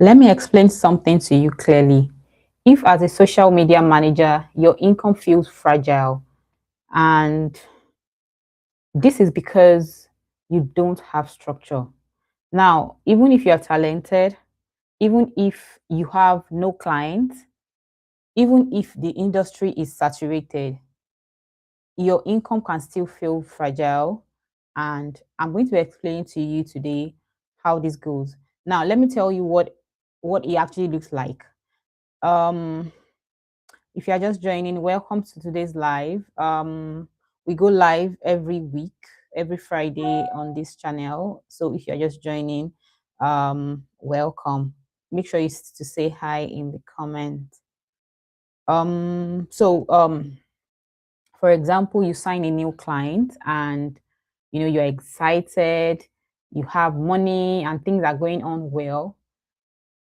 Let me explain something to you clearly. If, as a social media manager, your income feels fragile, and this is because you don't have structure. Now, even if you're talented, even if you have no clients, even if the industry is saturated, your income can still feel fragile. And I'm going to explain to you today how this goes. Now, let me tell you what it actually looks like. Um, If you are just joining, welcome to today's live. We go live every week, every Friday on this channel. So if you're just joining, welcome. Make sure to say hi in the comment. For example, you sign a new client and you're excited, you have money and things are going on well.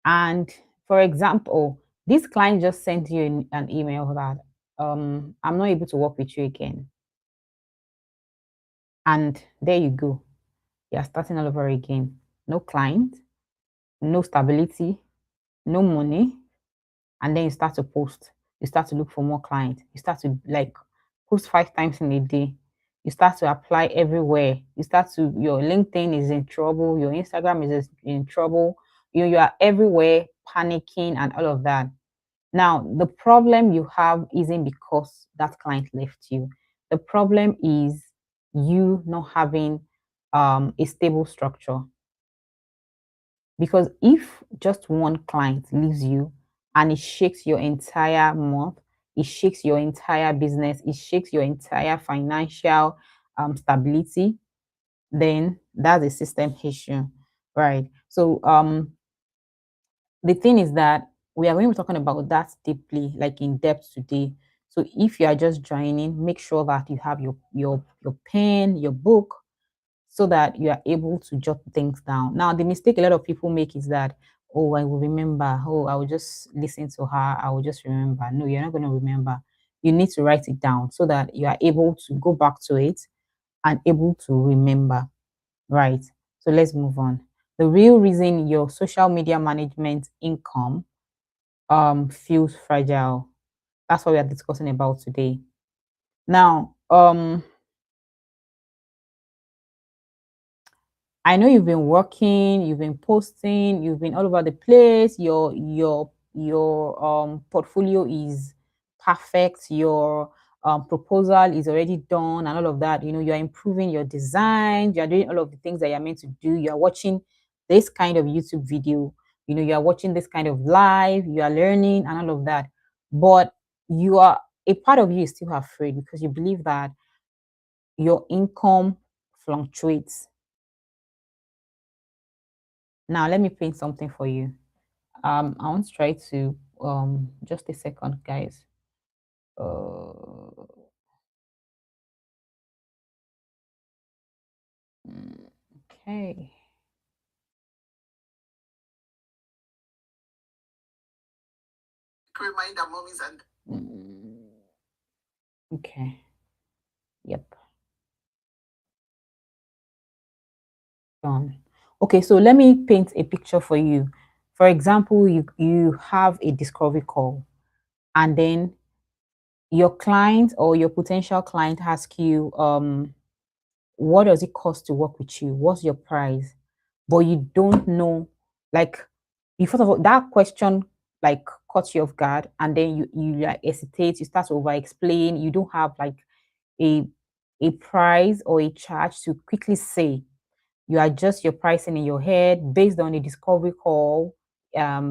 And for example, this client just sent you an email that I'm not able to work with you again. And there you go. You're starting all over again. No client, no stability, no money. And then you start to post. You start to look for more clients. You start to post 5 times in a day. You start to apply everywhere. Your LinkedIn is in trouble. Your Instagram is in trouble. You are everywhere panicking and all of that. Now, the problem you have isn't because that client left you. The problem is you not having a stable structure. Because if just one client leaves you and it shakes your entire month, it shakes your entire business, it shakes your entire financial stability, then that's a system issue, right? So the thing is that we are going to be talking about that deeply, like in depth today. So if you are just joining, make sure that you have your pen, your book, so that you are able to jot things down. Now, the mistake a lot of people make is that, oh, I will remember. Oh, I will just listen to her. I will just remember. No, you're not going to remember. You need to write it down so that you are able to go back to it and able to remember. Right. So let's move on. The real reason your social media management income feels fragile. That's what we are discussing about today. Now, I know you've been working, you've been posting, you've been all over the place. Your portfolio is perfect. Your proposal is already done, and all of that. You're improving your design. You're doing all of the things that you're meant to do. You're watching this kind of YouTube video. You're watching this kind of live. You are learning and all of that. But a part of you is still afraid because you believe that your income fluctuates. Now, let me paint something for you. I want to try to just a second, guys. Okay. Reminder mommies and okay. Yep. Done. Okay, so let me paint a picture for you. For example, you have a discovery call, and then your client or your potential client asks you, what does it cost to work with you? What's your price? But you don't know, like, you first of all, that question like caught you off guard, and then you like hesitate, you start to over explain, you don't have like a price or a charge to quickly say. You adjust your pricing in your head based on a discovery call,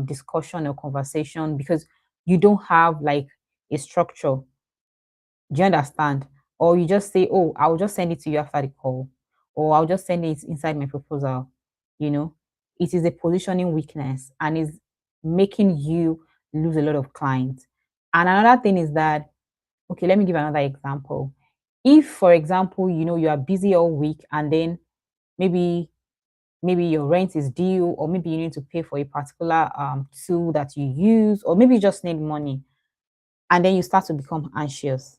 discussion or conversation, because you don't have like a structure. Do you understand? Or you just say, oh, I'll just send it to you after the call, or I'll just send it inside my proposal. You know, it is a positioning weakness and is making you lose a lot of clients. And another thing is that, okay, let me give another example. If, for example, you are busy all week, and then maybe your rent is due, or maybe you need to pay for a particular tool that you use, or maybe you just need money, and then you start to become anxious.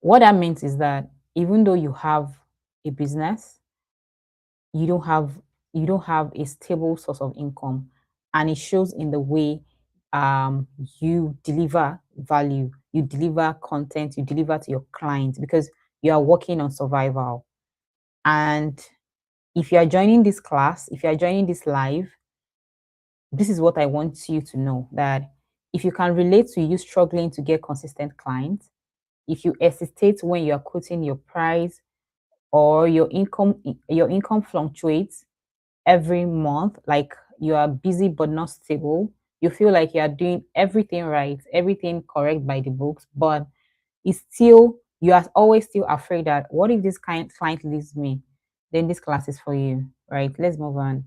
What that means is that even though you have a business, you don't have you don't have a stable source of income, and it shows in the way um, you deliver value, you deliver content, you deliver to your clients because you are working on survival. And if you are joining this class, if you are joining this live, this is what I want you to know, that if you can relate to you struggling to get consistent clients, if you hesitate when you are quoting your price, or your income fluctuates every month, like you are busy but not stable, you feel like you are doing everything right, everything correct by the books, but it's still, you are always still afraid that what if this client leaves me, then this class is for you, right? Let's move on.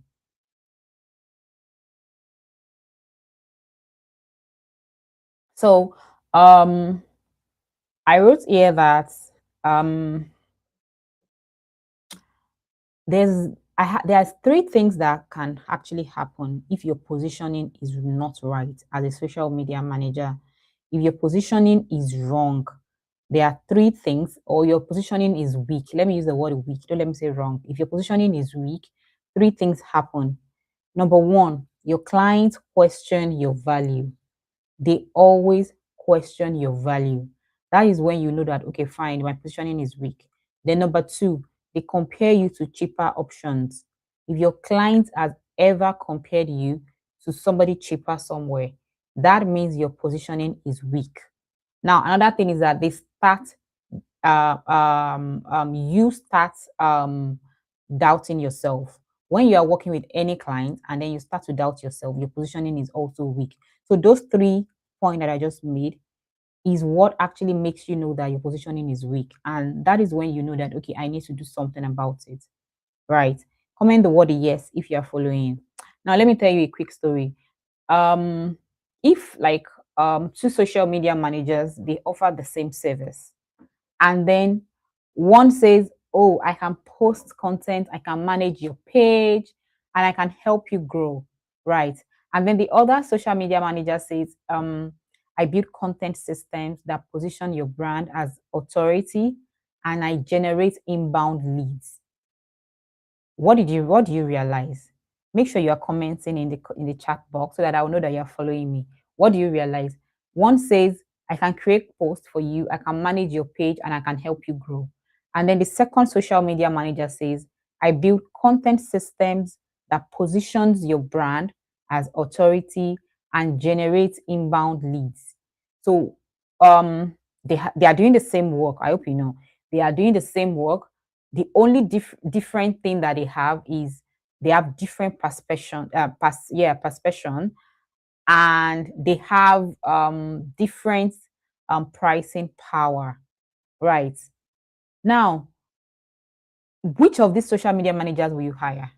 So I wrote here that um there's three things that can actually happen if your positioning is not right as a social media manager. If your positioning is wrong, there are three things, or your positioning is weak. Let me use the word weak. Don't let me say wrong. If your positioning is weak, three things happen. Number one, your clients question your value. They always question your value. That is when you know that, okay, fine, my positioning is weak. Then, number two, they compare you to cheaper options. If your client has ever compared you to somebody cheaper somewhere, that means your positioning is weak. Now, another thing is that you start doubting yourself. When you are working with any client and then you start to doubt yourself, your positioning is also weak. So those three points that I just made is what actually makes you know that your positioning is weak. And that is when you know that, okay, I need to do something about it. Right. Comment the word yes if you are following. Now, let me tell you a quick story. Um, if like two social media managers, they offer the same service, and then one says, oh, I can post content, I can manage your page, and I can help you grow, right? And then the other social media manager says, I build content systems that position your brand as authority, and I generate inbound leads. What do you realize? Make sure you are commenting in the chat box so that I will know that you're following me. What do you realize? One says, I can create posts for you, I can manage your page, and I can help you grow. And then the second social media manager says, I build content systems that positions your brand as authority and generates inbound leads. So they are doing the same work. I hope you know. They are doing the same work. The only different thing that they have is they have different perception, and they have different pricing power, right? Now, which of these social media managers will you hire?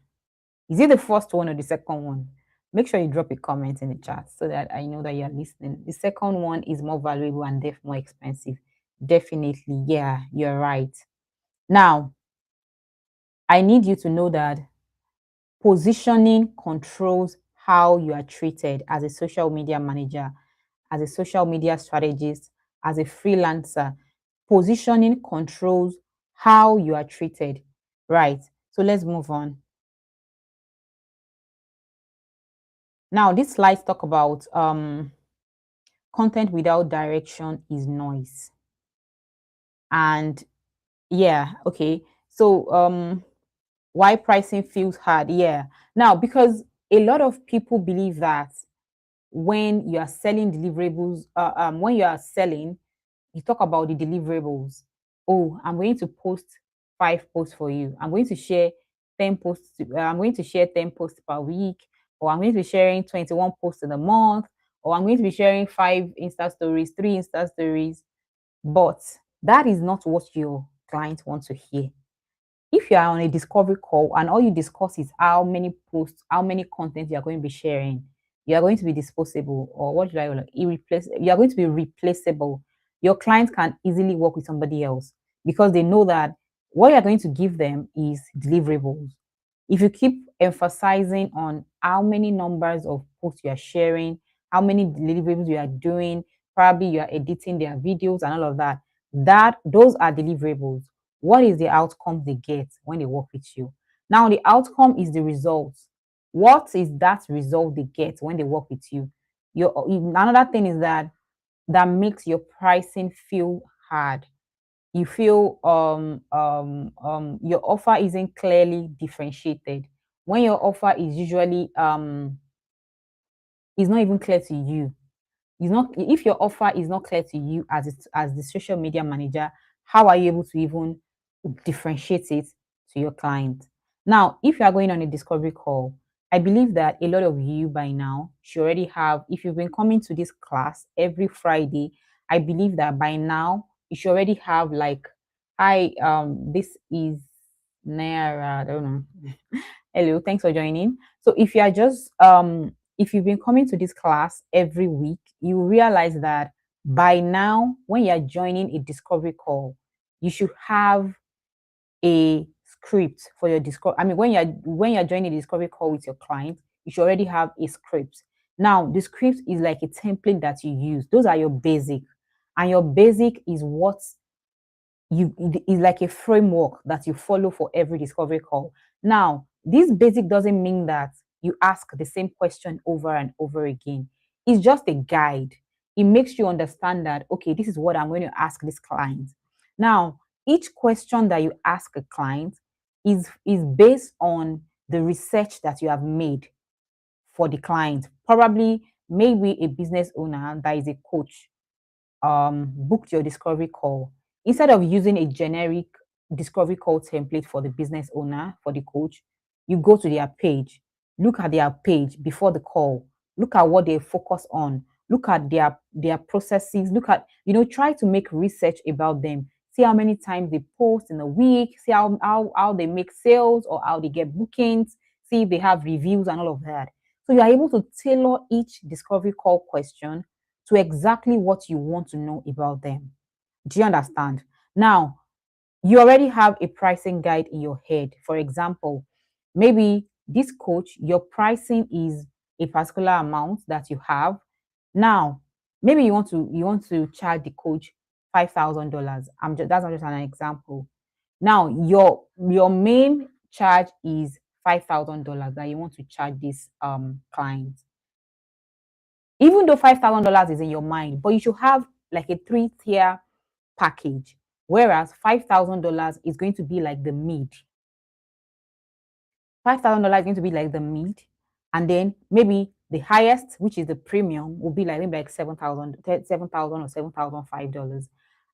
Is it the first one or the second one? Make sure you drop a comment in the chat so that I know that you're listening. The second one is more valuable and more expensive. Definitely, yeah, you're right. Now, I need you to know that positioning controls how you are treated as a social media manager, as a social media strategist, as a freelancer. Positioning controls how you are treated, right? So let's move on. Now, this slide talk about content without direction is noise. And yeah, okay. So why pricing feels hard? Yeah. Now, because a lot of people believe that when you are selling deliverables, when you are selling, you talk about the deliverables. Oh, I'm going to post 5 posts for you. I'm going to share 10 posts. I'm going to share 10 posts per week, or I'm going to be sharing 21 posts in a month, or I'm going to be sharing 5 Insta stories, 3 Insta stories. But that is not what your client wants to hear. If you are on a discovery call and all you discuss is how many posts, how many content you are going to be sharing, you are going to be disposable, or what should I call it? Irreplaceable. You are going to be replaceable. Your clients can easily work with somebody else because they know that what you are going to give them is deliverables. If you keep emphasizing on how many numbers of posts you are sharing, how many deliverables you are doing, probably you are editing their videos and all of that, those are deliverables. What is the outcome they get when they work with you? Now, the outcome is the result. What is that result they get when they work with you? Another thing is that makes your pricing feel hard. You feel your offer isn't clearly differentiated. When your offer is usually is not even clear to you, is not if your offer is not clear to you as the social media manager, how are you able to even differentiate it to your client? Now, if you are going on a discovery call, I believe that a lot of you by now should already have, if you've been coming to this class every Friday, I believe that by now you should already have like, hi, this is Naira, I don't know. Hello, thanks for joining. So if you are just if you've been coming to this class every week, you realize that by now, when you're joining a discovery call, you should have a script for your discovery. I mean, when you're joining a discovery call with your client, you should already have a script. Now, the script is like a template that you use. Those are your basic, and your basic is what you it is like a framework that you follow for every discovery call. Now, this basic doesn't mean that you ask the same question over and over again. It's just a guide. It makes you understand that, okay, this is what I'm going to ask this client. Now, each question that you ask a client is based on the research that you have made for the client. Probably maybe a business owner that is a coach booked your discovery call. Instead of using a generic discovery call template for the business owner, for the coach, you go to their page, look at their page before the call, look at what they focus on, look at their processes, look at, try to make research about them. See how many times they post in a week, see how they make sales or how they get bookings, see if they have reviews and all of that. So you are able to tailor each discovery call question to exactly what you want to know about them. Do you understand? Now, you already have a pricing guide in your head. For example, maybe this coach, your pricing is a particular amount that you have. Now, maybe you want to charge the coach $5,000. That's just an example. Now, your main charge is $5,000 that you want to charge this client, even though $5,000 is in your mind, but you should have like a 3-tier package, whereas $5,000 is going to be like the mid. $5,000 is going to be like the mid, and then maybe the highest, which is the premium, will be like maybe like 7,000, 7,000 or $7,005,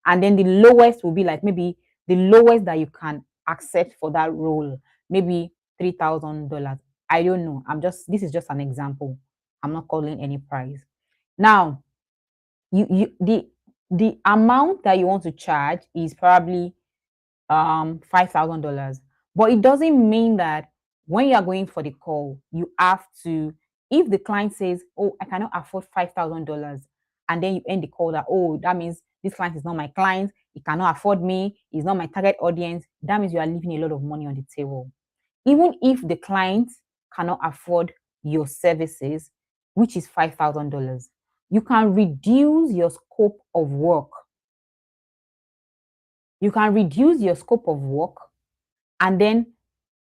and then the lowest will be like maybe the lowest that you can accept for that role, maybe $3,000. I don't know. This is just an example. I'm not calling any price. Now, the amount that you want to charge is probably $5,000, but it doesn't mean that when you are going for the call you have to, if the client says, oh, I cannot afford $5,000, and then you end the call that, oh, that means this client is not my client, he cannot afford me, he's not my target audience, that means you are leaving a lot of money on the table. Even if the client cannot afford your services, which is $5,000, you can reduce your scope of work. You can reduce your scope of work and then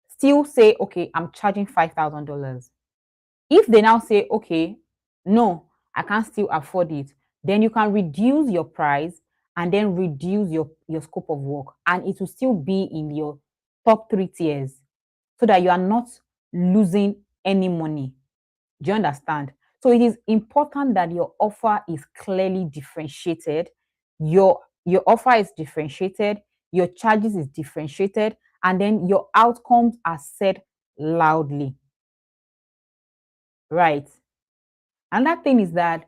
still say, okay, I'm charging $5,000. If they now say, okay, no, I can't still afford it, then you can reduce your price and then reduce your scope of work, and it will still be in your top 3 tiers so that you are not losing any money. Do you understand? So it is important that your offer is clearly differentiated. Your offer is differentiated, your charges is differentiated, and then your outcomes are said loudly. Right. Another thing is that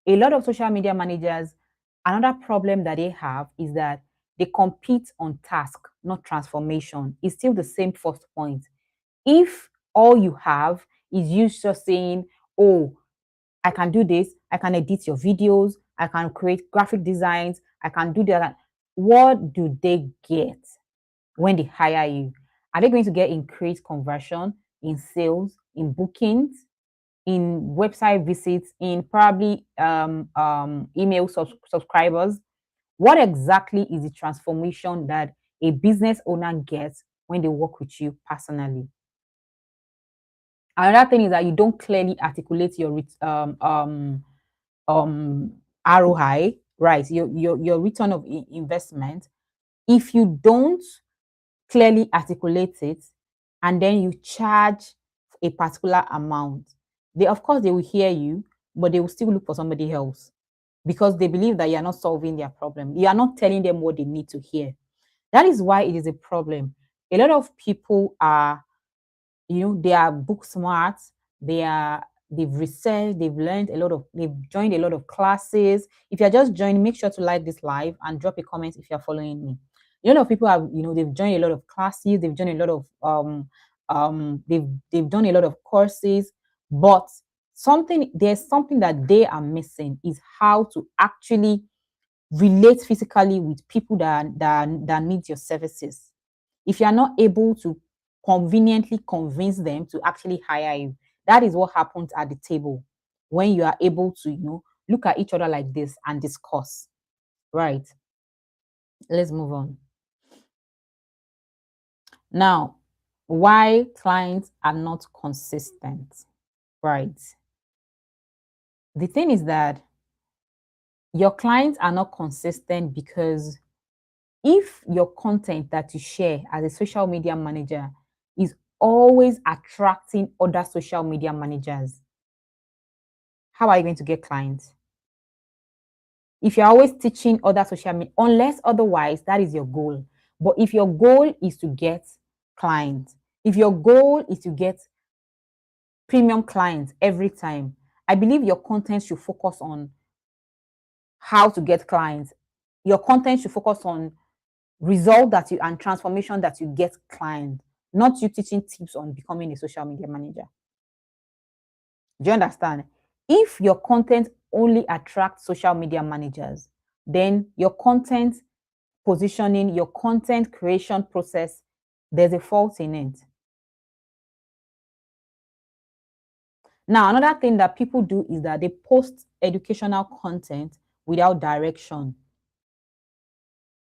a lot of social media managers, another problem that they have is that they compete on task, not transformation. It's still the same first point. If all you have is you just saying, oh, I can do this, I can edit your videos, I can create graphic designs, I can do that. What do they get when they hire you? Are they going to get increased conversion in sales, in bookings, in website visits, in probably email subscribers? What exactly is the transformation that a business owner gets when they work with you personally. Another thing is that you don't clearly articulate your um ROI, right? Your return of investment. If you don't clearly articulate it, and then you charge a particular amount, they of course they will hear you, but they will still look for somebody else because they believe that you are not solving their problem. You are not telling them what they need to hear. That is why it is a problem. A lot of people are, they are book smart, they've researched, they've learned a lot of, they've joined a lot of classes. If you're just joining, make sure to like this live and drop a comment if you're following me. A lot of people have, they've joined a lot of classes, they've joined a lot of they've done a lot of courses, but there's something that they are missing is how to actually relate physically with people that need your services. If you are not able to conveniently convince them to actually hire you, that is what happens at the table when you are able to, look at each other like this and discuss. Right. Let's move on. Now, why clients are not consistent. Right. The thing is that your clients are not consistent because if your content that you share as a social media manager is always attracting other social media managers, how are you going to get clients? If you're always teaching other social media, unless otherwise, that is your goal. But if your goal is to get clients, if your goal is to get premium clients every time, I believe your content should focus on how to get clients. Your content should focus on result that you and transformation that you get clients, not you teaching tips on becoming a social media manager. Do you understand? If your content only attracts social media managers, then your content positioning, your content creation process, there's a fault in it. Now, another thing that people do is that they post educational content without direction.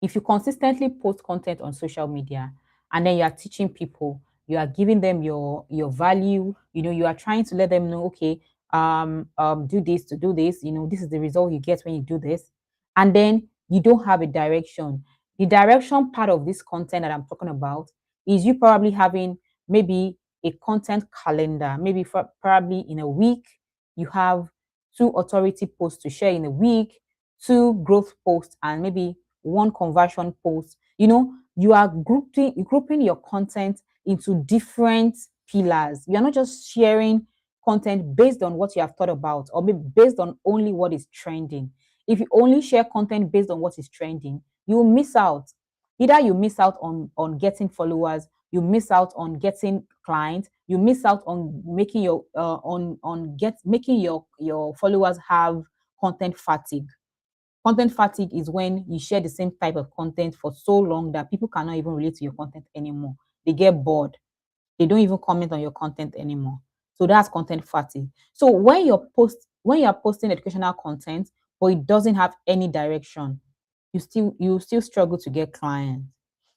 If you consistently post content on social media and then you are teaching people, you are giving them your value, you are trying to let them know, okay, do this to do this, this is the result you get when you do this, and then you don't have a direction. The direction part of this content that I'm talking about is you probably having maybe a content calendar, maybe for probably in a week you have 2 authority posts to share in a week, 2 growth posts, and maybe 1 conversion post. You are grouping your content into different pillars. You're not just sharing content based on what you have thought about or maybe based on only what is trending. If you only share content based on what is trending, you will miss out. Either you miss out on getting followers, you miss out on getting clients, you miss out on making your followers have content fatigue. Content fatigue is when you share the same type of content for so long that people cannot even relate to your content anymore. They get bored. They don't even comment on your content anymore. So that's content fatigue. So when you're posting educational content, but it doesn't have any direction, you still struggle to get clients.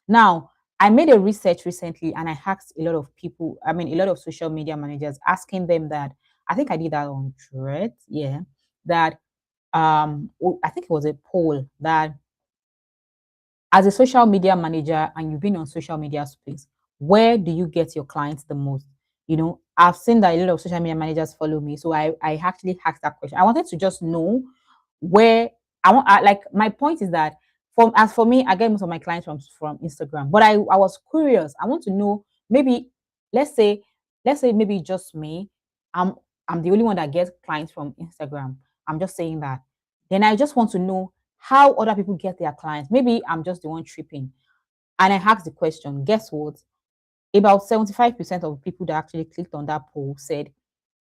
Now, I made a research recently and I asked a lot of people, a lot of social media managers, asking them that, I think I did that on Thread, yeah, that I think it was a poll that as a social media manager and you've been on social media space, where do you get your clients the most? I've seen that a lot of social media managers follow me, so I actually asked that question. I wanted to just know where like my point is that as for me, I get most of my clients from Instagram, but I was curious. I want to know, maybe let's say maybe just me. I'm the only one that gets clients from Instagram. I'm just saying that. Then I just want to know how other people get their clients. Maybe I'm just the one tripping. And I asked the question, guess what? About 75% of people that actually clicked on that poll said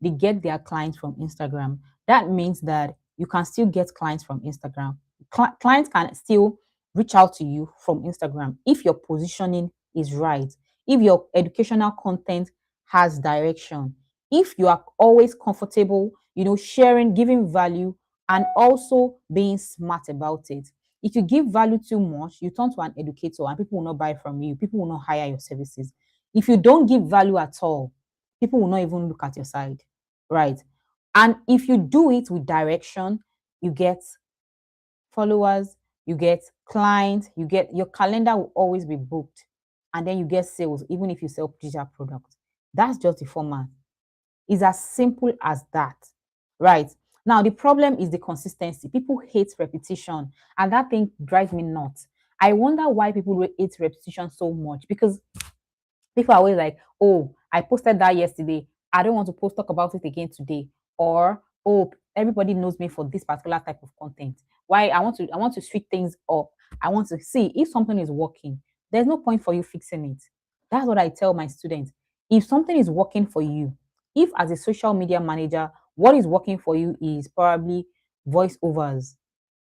they get their clients from Instagram. That means that you can still get clients from Instagram. Clients can still reach out to you from Instagram if your positioning is right, if your educational content has direction, if you are always comfortable, sharing, giving value, and also being smart about it. If you give value too much, you turn to an educator and people will not buy from you. People will not hire your services. If you don't give value at all, people will not even look at your side, right? And if you do it with direction, you get followers, you get clients, you get your calendar will always be booked, and then you get sales, even if you sell digital products. That's just the format. It's as simple as that, right? Now, the problem is the consistency. People hate repetition, and that thing drives me nuts. I wonder why people hate repetition so much because people are always like, oh, I posted that yesterday. I don't want to talk about it again today. Or, oh, everybody knows me for this particular type of content. Why I want to switch things up. I want to see if something is working. There's no point for you fixing it. That's what I tell my students. If something is working for you, if as a social media manager, what is working for you is probably voiceovers.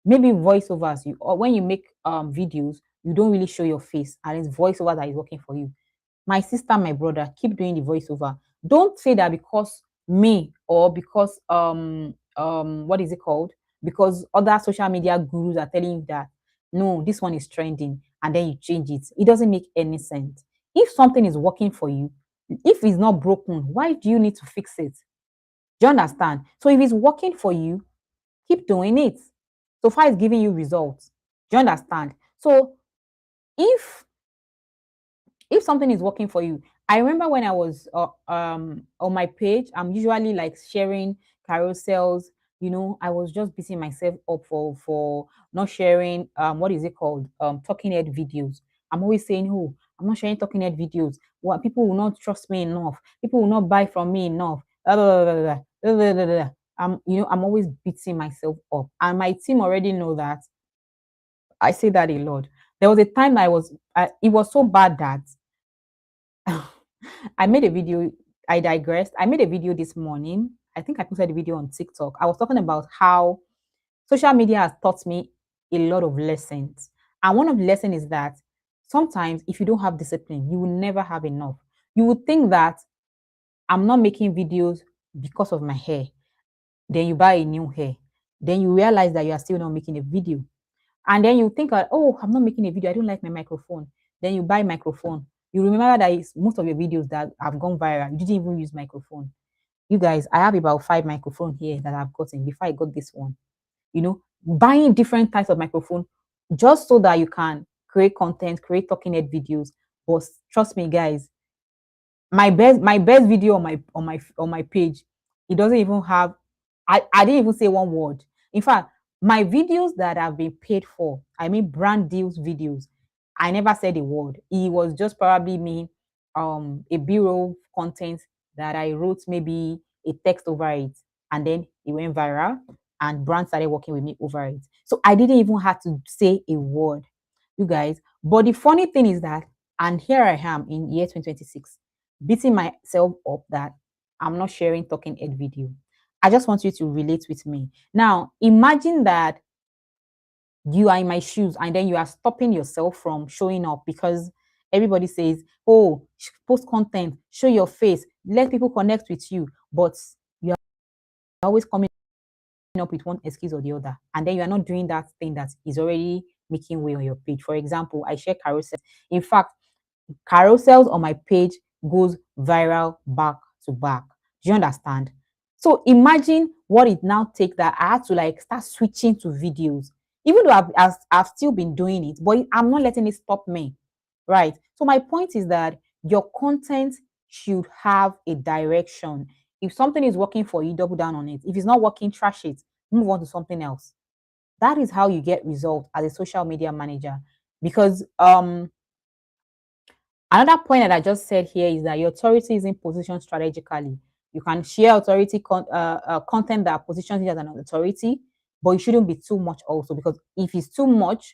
Maybe voiceovers, you or when you make videos, you don't really show your face, and it's voiceover that is working for you. My sister, my brother, keep doing the voiceover. Don't say that because me or because what is it called? Because other social media gurus are telling you that no, this one is trending, and then you change it. It doesn't make any sense. If something is working for you, if it's not broken, why do you need to fix it? Do you understand? So if it's working for you, keep doing it. So far it's giving you results. Do you understand? So if if something is working for you, I remember when I was on my page, I'm usually like sharing carousels. I was just beating myself up for not sharing what is it called, talking head videos. I'm always saying, oh, I'm not sharing talking head videos. What, people will not trust me enough, people will not buy from me enough, blah, blah, blah, blah, blah, blah, blah, blah. I'm always beating myself up, and my team already know that. I say that a lot. There was a time it was so bad that I made a video. I digressed. I made a video this morning. I think I posted a video on TikTok. I was talking about how social media has taught me a lot of lessons. And one of the lessons is that sometimes if you don't have discipline, you will never have enough. You would think that I'm not making videos because of my hair. Then you buy a new hair. Then you realize that you are still not making a video. And then you think, oh, I'm not making a video. I don't like my microphone. Then you buy microphone. You remember that it's most of your videos that have gone viral. You didn't even use microphone. You guys, I have about 5 microphones here that I've gotten before I got this one. Buying different types of microphone just so that you can create content, create talking head videos. But trust me, guys, my best video on my page, it doesn't even have, I didn't even say one word. In fact, my videos that have been paid for, I mean brand deals videos, I never said a word. It was just probably me, a bureau content that I wrote, maybe a text over it, and then it went viral and brands started working with me over it. So I didn't even have to say a word, you guys. But the funny thing is that, and here I am in year 2026, beating myself up that I'm not sharing talking head video. I just want you to relate with me. Now, imagine that you are in my shoes and then you are stopping yourself from showing up because everybody says, oh, post content, show your face, let people connect with you. But you are always coming up with one excuse or the other. And then you are not doing that thing that is already making way on your page. For example, I share carousel. In fact, carousels on my page goes viral back to back. Do you understand? So imagine what it now takes that I had to like start switching to videos, even though I've still been doing it, but I'm not letting it stop me, right? So my point is that your content should have a direction. If something is working for you, double down on it. If it's not working, trash it. Move on to something else. That is how you get results as a social media manager. Because another point that I just said here is that your authority is in position strategically. You can share content that positions you as an authority, but it shouldn't be too much also, because if it's too much,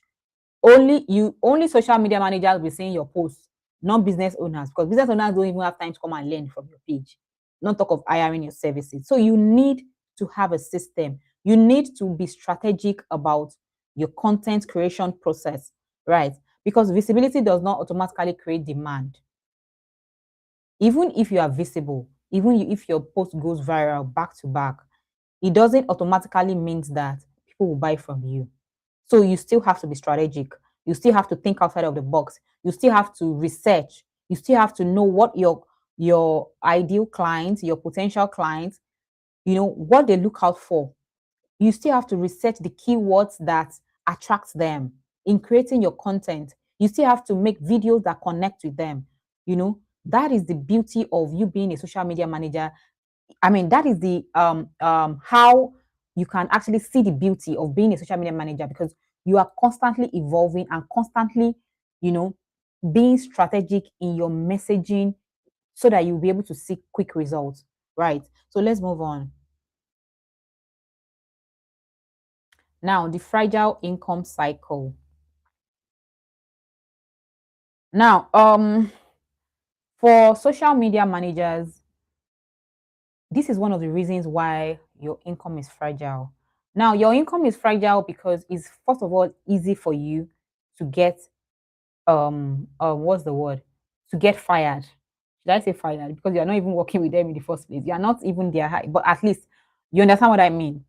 only social media managers will be seeing your posts, not business owners, because business owners don't even have time to come and learn from your page. Not talk of hiring your services. So you need to have a system. You need to be strategic about your content creation process, right? Because visibility does not automatically create demand. Even if you are visible, if your post goes viral back to back, it doesn't automatically mean that people will buy from you. So you still have to be strategic. You still have to think outside of the box. You still have to research. You still have to know what your ideal clients, your potential clients, what they look out for. You still have to research the keywords that attract them in creating your content. You still have to make videos that connect with them. That is the beauty of you being a social media manager. I mean, that is the how you can actually see the beauty of being a social media manager, because you are constantly evolving and constantly, you know, being strategic in your messaging so that you'll be able to see quick results. Right. So let's move on. Now, the fragile income cycle. Now, for social media managers, this is one of the reasons why your income is fragile. Now, your income is fragile because it's first of all easy for you to get what's the word? To get fired. Should I say fired? Because you're not even working with them in the first place. You're not even their high, but at least you understand what I mean.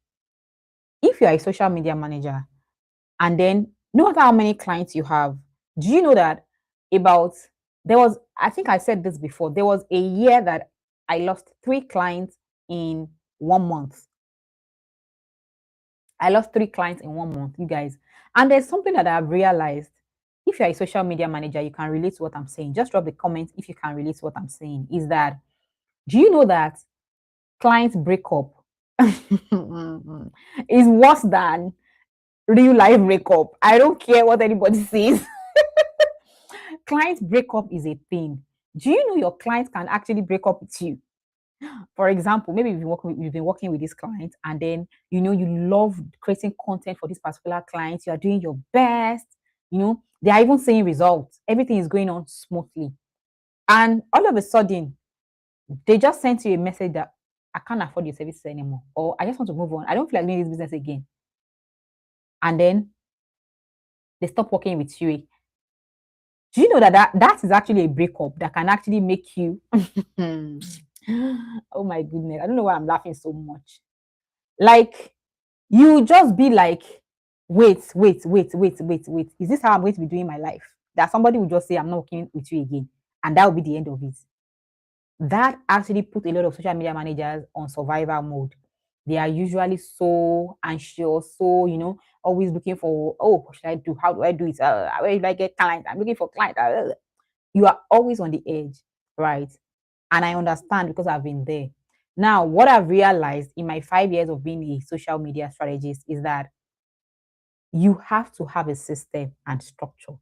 If you're a social media manager and then no matter how many clients you have, do you know that about there was, I think I said this before, there was a year that I lost 3 clients in 1 month. I lost 3 clients in 1 month, you guys. And there's something that I've realized. If you're a social media manager, you can relate to what I'm saying. Just drop the comments if you can relate to what I'm saying. Is that, do you know that clients breakup is worse than real life breakup? I don't care what anybody says. Clients breakup is a thing. Do you know your clients can actually break up with you? For example, maybe you've been working with this client, and then you love creating content for this particular client. You are doing your best. They are even seeing results. Everything is going on smoothly, and all of a sudden, they just sent you a message that I can't afford your services anymore, or I just want to move on. I don't feel like doing this business again, and then they stop working with you. Do you know that is actually a breakup that can actually make you? Oh my goodness, I don't know why I'm laughing so much. Like, you just be like, wait, wait, wait, wait, wait, wait. Is this how I'm going to be doing my life? That somebody will just say, I'm not working with you again. And that will be the end of it. That actually put a lot of social media managers on survival mode. They are usually so anxious, so, always looking for, oh, what should I do? How do I do it? Where do I get clients? I'm looking for clients. You are always on the edge, right? And I understand because I've been there. Now, what I've realized in my 5 years of being a social media strategist is that you have to have a system and structure.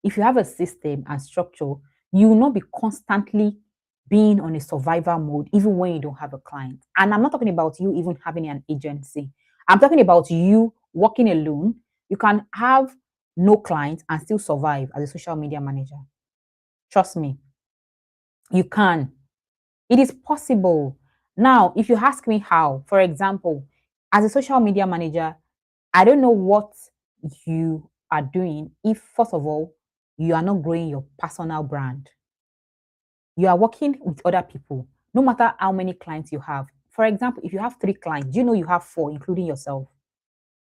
If you have a system and structure, you will not be constantly being on a survival mode, even when you don't have a client. And I'm not talking about you even having an agency. I'm talking about you working alone. You can have no clients and still survive as a social media manager. Trust me, you can. It is possible. Now, if you ask me how, for example, as a social media manager, I don't know what you are doing if, first of all, you are not growing your personal brand. You are working with other people, no matter how many clients you have. For example, if you have 3 clients, you have 4, including yourself.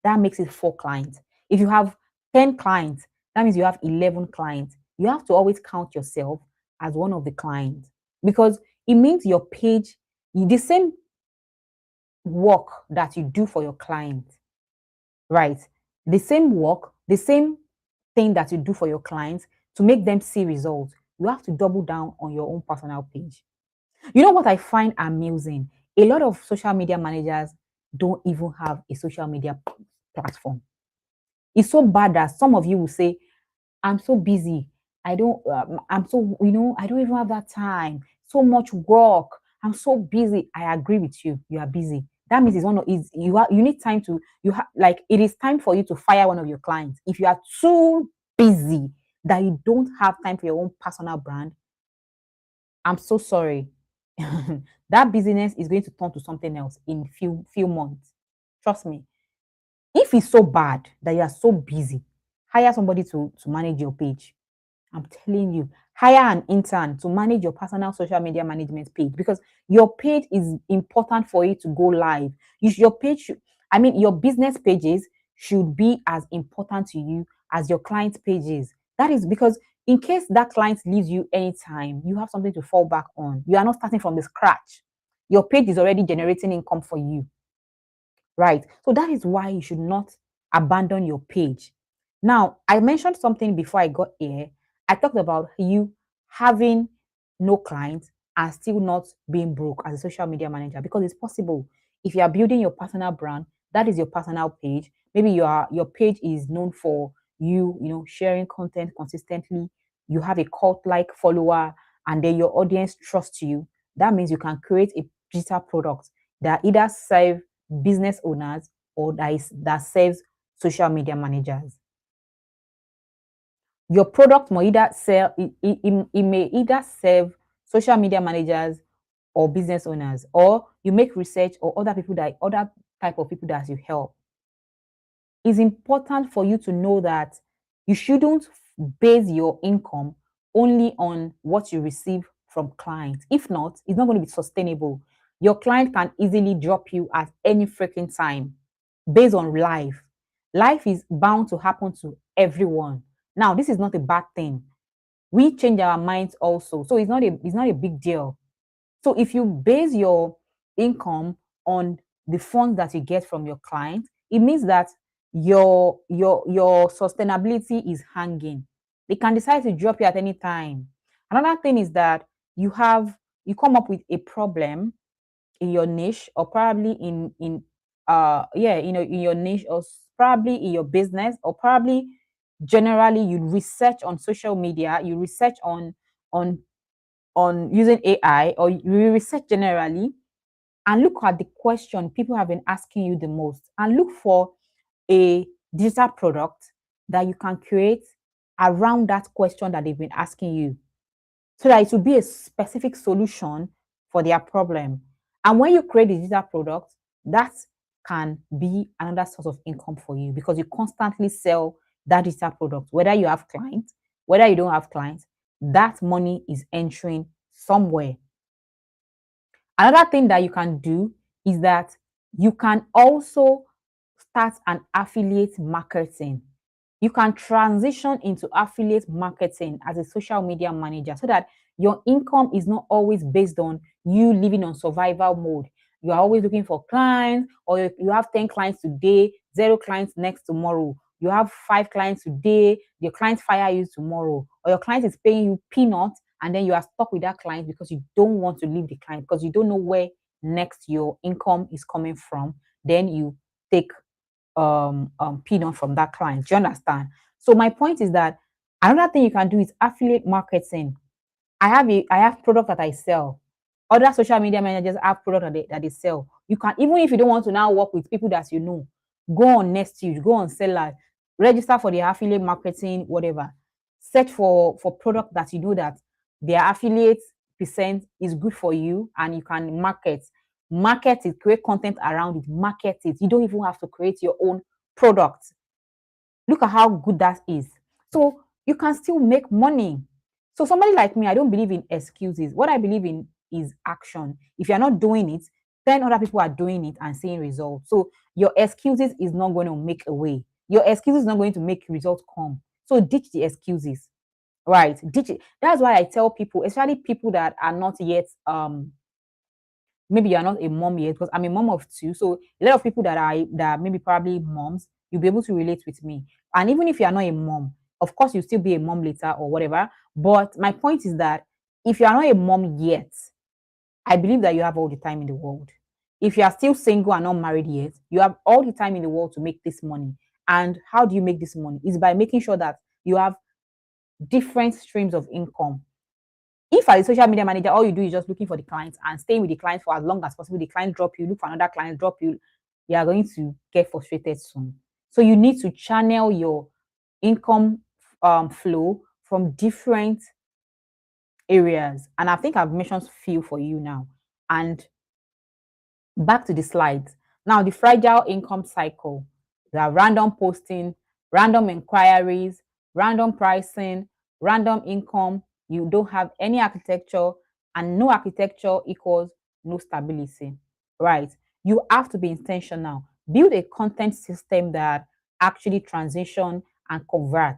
That makes it 4 clients. If you have 10 clients, that means you have 11 clients. You have to always count yourself as one of the clients, because it means your page, the same work that you do for your client, right? The same work, the same thing that you do for your clients to make them see results. You have to double down on your own personal page. You know what I find amusing? A lot of social media managers don't even have a social media platform. It's so bad that some of you will say, I'm so busy. I'm so, I don't even have that time. So much work. I'm so busy. I agree with you. You are busy. That means it's one of is you need time to like it is time for you to fire one of your clients. If you are too busy that you don't have time for your own personal brand, I'm so sorry. That business is going to turn to something else in few months. Trust me. If it's so bad that you are so busy, hire somebody to manage your page. I'm telling you, hire an intern to manage your personal social media management page, because your page is important for it to go live. Your page, your business pages should be as important to you as your client's page is. That is because in case that client leaves you anytime, you have something to fall back on. You are not starting from the scratch. Your page is already generating income for you, right? So that is why you should not abandon your page. Now, I mentioned something before I got here. I talked about you having no clients and still not being broke as a social media manager, because it's possible. If you are building your personal brand, that is your personal page. Maybe your page is known for sharing content consistently. You have a cult-like follower, and then your audience trusts you. That means you can create a digital product that either serve business owners or that serves social media managers. Your product may either sell it may either serve social media managers or business owners, or you make research or other type of people that you help. It's important for you to know that you shouldn't base your income only on what you receive from clients. If not, it's not going to be sustainable. Your client can easily drop you at any freaking time based on life. Life is bound to happen to everyone. Now, this is not a bad thing. We change our minds also. So it's not a big deal. So if you base your income on the funds that you get from your client, it means that your sustainability is hanging. They can decide to drop you at any time. Another thing is that you come up with a problem in your niche, or probably in your niche, or probably in your business, or probably generally you research on social media, you research on using AI, or you research generally, and look at the question people have been asking you the most, and look for a digital product that you can create around that question that they've been asking you, so that it will be a specific solution for their problem. And when you create a digital product, that can be another source of income for you, because you constantly sell that digital product, whether you have clients, whether you don't have clients, that money is entering somewhere. Another thing that you can do is that you can also start an affiliate marketing. You can transition into affiliate marketing as a social media manager, so that your income is not always based on you living on survival mode. You are always looking for clients, or you have 10 clients today, 0 clients next tomorrow. You have 5 clients today, your clients fire you tomorrow, or your client is paying you peanuts, and then you are stuck with that client because you don't want to leave the client, because you don't know where next your income is coming from. Then you take peanut from that client. Do you understand? So my point is that another thing you can do is affiliate marketing. I have product that I sell. Other social media managers have product that they sell. You can, even if you don't want to now work with people that you know, go on Nextuse, go on Seller, register for the affiliate marketing, whatever. Search for product that you know that their affiliate percent is good for you, and you can market it, create content around it, market it. You don't even have to create your own product. Look at how good that is. So you can still make money. So somebody like me, I don't believe in excuses. What I believe in is action. If you're not doing it, 10 other people are doing it and seeing results. So your excuses is not going to make a way. Your excuses is not going to make results come. So ditch the excuses. Right. Ditch it. That's why I tell people, especially people that are not yet maybe you're not a mom yet, because I'm a mom of 2. So a lot of people that maybe probably moms, you'll be able to relate with me. And even if you're not a mom, of course you'll still be a mom later or whatever. But my point is that if you are not a mom yet, I believe that you have all the time in the world. If you are still single and not married yet, you have all the time in the world to make this money. And how do you make this money? Is by making sure that you have different streams of income. If as a social media manager, all you do is just looking for the clients and staying with the clients for as long as possible, the client drop you, look for another client, drop you are going to get frustrated soon. So you need to channel your income flow from different areas. And I think I've mentioned few for you now. And back to the slides. Now, the fragile income cycle. There are random posting, random inquiries, random pricing, random income. You don't have any architecture, and no architecture equals no stability, right? You have to be intentional. Build a content system that actually transition and convert.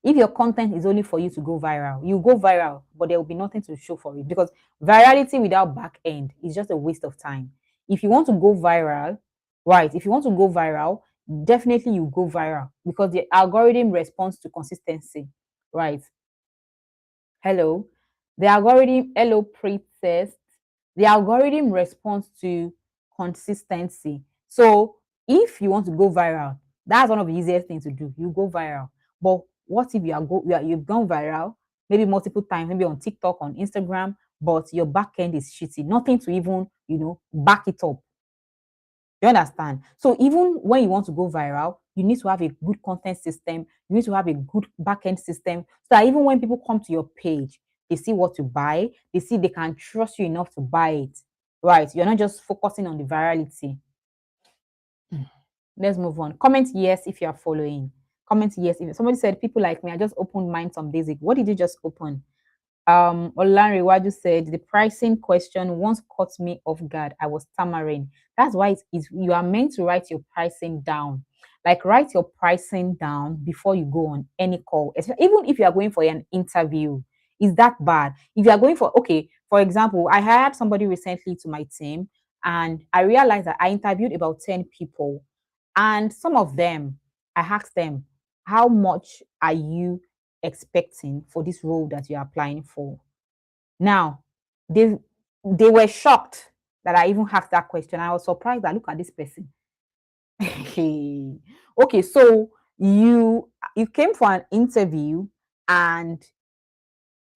If your content is only for you to go viral, you go viral, but there will be nothing to show for it, because virality without back end is just a waste of time. If you want to go viral, right? If you want to go viral, definitely you go viral, because the algorithm responds to consistency, right? Hello. The algorithm, hello, princess. The algorithm responds to consistency. So if you want to go viral, that's one of the easiest things to do. You go viral. But what if you've gone viral, maybe multiple times, maybe on TikTok, on Instagram, but your back end is shitty, nothing to even, back it up. You understand? So even when you want to go viral, you need to have a good content system. You need to have a good backend system, so that even when people come to your page, they see what to buy. They see they can trust you enough to buy it. Right? You're not just focusing on the virality. Let's move on. Comment yes if you are following. Comment yes if somebody said people like me. I just opened mine some days ago. What did you just open? Olanrewaju said the pricing question once caught me off guard. I was stammering. That's why you are meant to write your pricing down. Like, write your pricing down before you go on any call. Even if you are going for an interview, is that bad? If you are going for, okay, for example, I hired somebody recently to my team, and I realized that I interviewed about 10 people, and some of them, I asked them, how much are you expecting for this role that you're applying for? Now, they were shocked that I even asked that question. I was surprised that look at this person. Okay, so you came for an interview and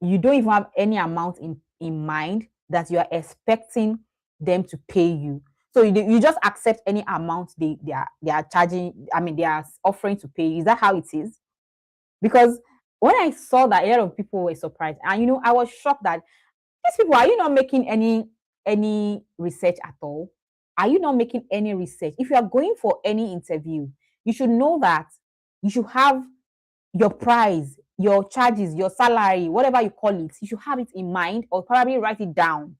you don't even have any amount in mind that you are expecting them to pay you. So you just accept any amount they are charging. I mean, they are offering to pay you. Is that how it is? Because when I saw that, a lot of people were surprised, and I was shocked that these people, are you not making any research at all? Are you not making any research? If you are going for any interview, you should know that you should have your price, your charges, your salary, whatever you call it, you should have it in mind, or probably write it down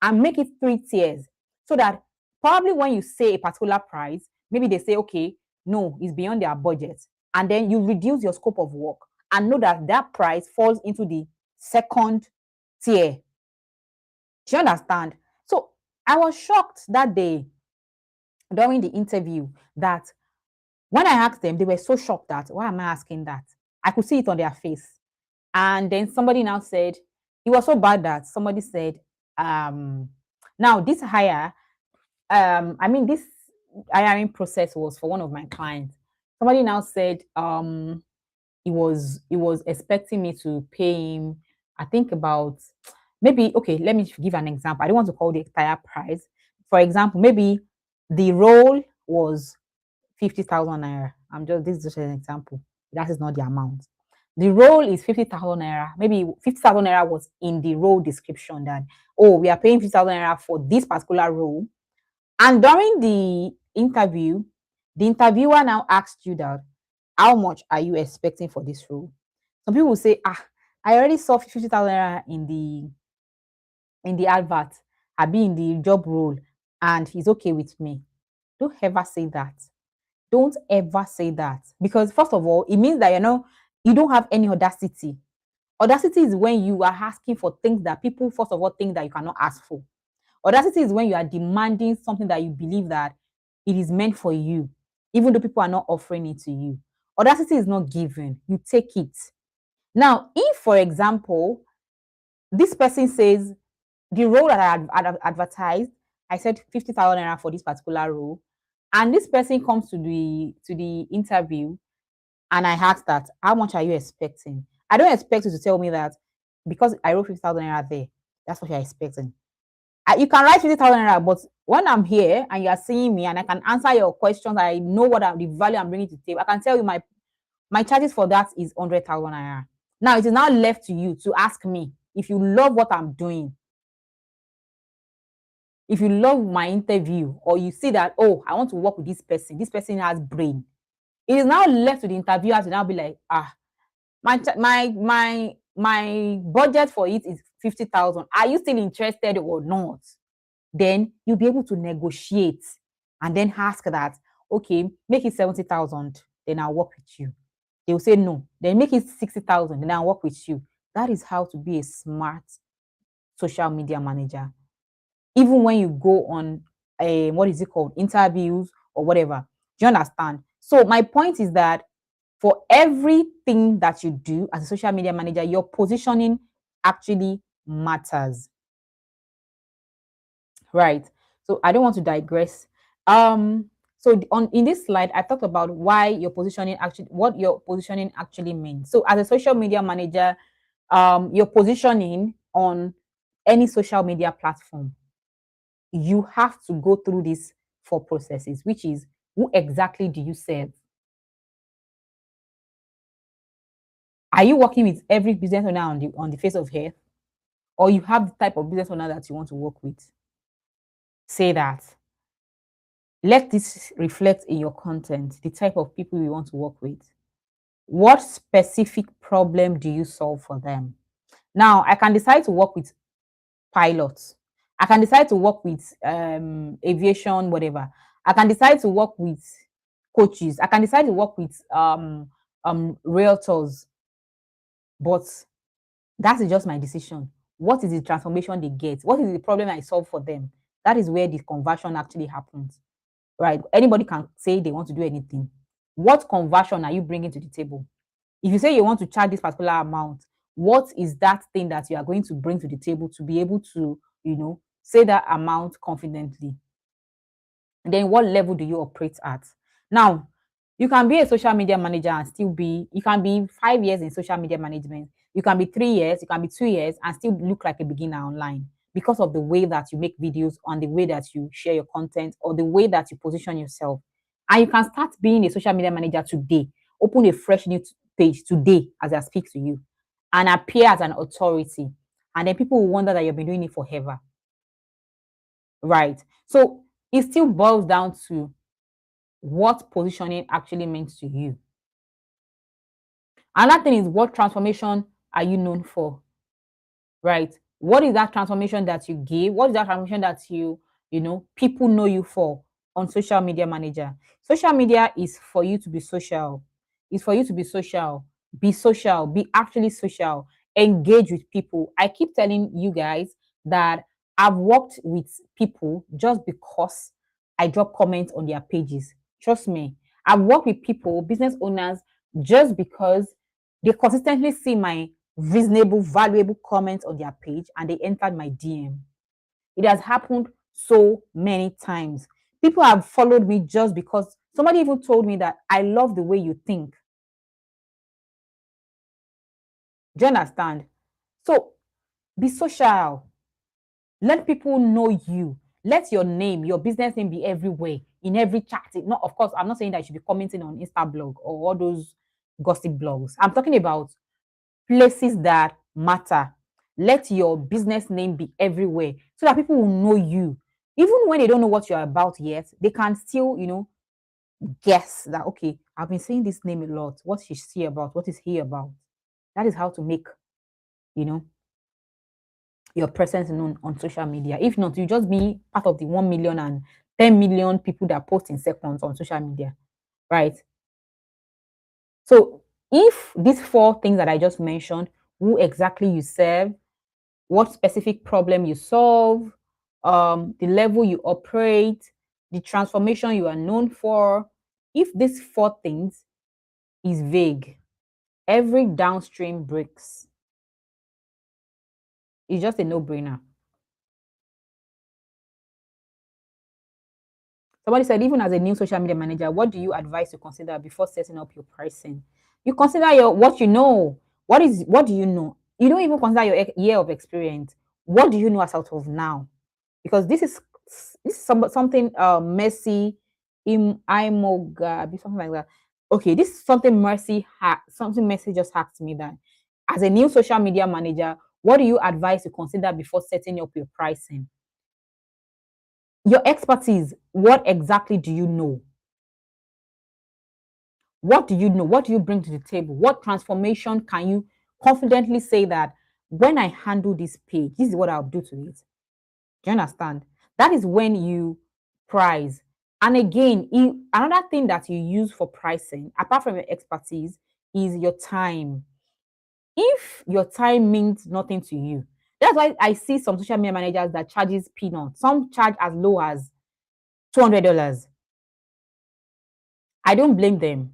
and make it 3 tiers, so that probably when you say a particular price, maybe they say, okay, no, it's beyond their budget. And then you reduce your scope of work and know that that price falls into the second tier. Do you understand? So I was shocked that day during the interview that when I asked them, they were so shocked that, why am I asking that? I could see it on their face. And then somebody now said, it was so bad that somebody said, now this hire, this hiring process was for one of my clients. Somebody now said, he was expecting me to pay him, I think about, maybe, okay, let me give an example. I don't want to call the entire price. For example, maybe the role was 50,000 naira. This is just an example. That is not the amount. The role is 50,000 naira. Maybe 50,000 naira was in the role description that, oh, we are paying 50,000 naira for this particular role. And during the interview, the interviewer now asked you that, how much are you expecting for this role? Some people will say, I already saw 50,000 naira in the advert, I be in the job role, and he's okay with me. Don't ever say that. Don't ever say that, because first of all, it means that you don't have any audacity. Audacity is when you are asking for things that people first of all think that you cannot ask for. Audacity is when you are demanding something that you believe that it is meant for you, even though people are not offering it to you. Audacity is not given, you take it. Now, if, for example, this person says the role that I had advertised, I said 50,000 naira for this particular role, and this person comes to the interview, and I ask that, how much are you expecting? I don't expect you to tell me that because I wrote 50,000 naira there, that's what you're expecting. You can write 50,000 naira, but when I'm here and you are seeing me and I can answer your questions, I know what the value I'm bringing to the table. I can tell you my charges for that is 100,000 naira. Now it is now left to you to ask me if you love what I'm doing. If you love my interview, or you see that, oh, I want to work with this person has brain. It is now left to the interviewer to now be like, my budget for it is 50,000. Are you still interested or not? Then you'll be able to negotiate and then ask that, okay, make it 70,000, then I'll work with you. They will say no. Then make it 60,000, then I'll work with you. That is how to be a smart social media manager. Even when you go on a, what is it called, interviews or whatever. Do you understand? So my point is that for everything that you do as a social media manager, your positioning actually matters. Right. So I don't want to digress. So on in this slide, I talked about why your positioning actually, what your positioning actually means. So as a social media manager, your positioning on any social media platform, you have to go through these four processes, which is, who exactly do you serve? Are you working with every business owner on the face of earth, or you have the type of business owner that you want to work with? Say that. Let this reflect in your content, the type of people you want to work with. What specific problem do you solve for them? Now, I can decide to work with pilots. I can decide to work with aviation, whatever. I can decide to work with coaches. I can decide to work with realtors, but that is just my decision. What is the transformation they get? What is the problem I solve for them? That is where the conversion actually happens, right? Anybody can say they want to do anything. What conversion are you bringing to the table? If you say you want to charge this particular amount, what is that thing that you are going to bring to the table to be able to, say that amount confidently? And then what level do you operate at? Now, you can be a social media manager and still be, you can be 5 years in social media management. You can be 3 years, you can be 2 years and still look like a beginner online because of the way that you make videos, and the way that you share your content, or the way that you position yourself. And you can start being a social media manager today, open a fresh new page today as I speak to you, and appear as an authority. And then people will wonder that you've been doing it forever. Right. So it still boils down to what positioning actually means to you. Another thing is, what transformation are you known for? Right? What is that transformation that you give? What is that transformation that people know you for on social media manager? Social media is for you to be social. It's for you to be social. Be social. Be actually social. Engage with people. I keep telling you guys that I've worked with people just because I drop comments on their pages. Trust me. I've worked with people, business owners, just because they consistently see my reasonable, valuable comments on their page and they entered my DM. It has happened so many times. People have followed me just because somebody even told me that I love the way you think. Do you understand? So be social. Let people know you. Let your name, your business name be everywhere, in every chat. Not, of course, I'm not saying that you should be commenting on Insta blog or all those gossip blogs. I'm talking about places that matter. Let your business name be everywhere so that people will know you. Even when they don't know what you're about yet, they can still, guess that, okay, I've been saying this name a lot. What is she about? What is he about? That is how to make, you know, your presence known on social media. If not, you just be part of the 1 million and 10 million people that post in seconds on social media, right? So if these four things that I just mentioned, who exactly you serve, what specific problem you solve, the level you operate, the transformation you are known for. If these four things is vague, every downstream breaks. It's just a no-brainer. Somebody said, even as a new social media manager, what do you advise to consider before setting up your pricing? You consider your what you know. What do you know? You don't even consider your year of experience. What do you know as out of now? Because this is something Mercy Imoga, something like that. Okay, this is something Mercy just asked me, that as a new social media manager, what do you advise to consider before setting up your pricing? Your expertise, what exactly do you know? What do you know? What do you bring to the table? What transformation can you confidently say that when I handle this page, this is what I'll do to it? Do you understand? That is when you price. And again, another thing that you use for pricing, apart from your expertise, is your time. If your time means nothing to you, that's why I see some social media managers that charges peanuts. Some charge as low as $200. I don't blame them.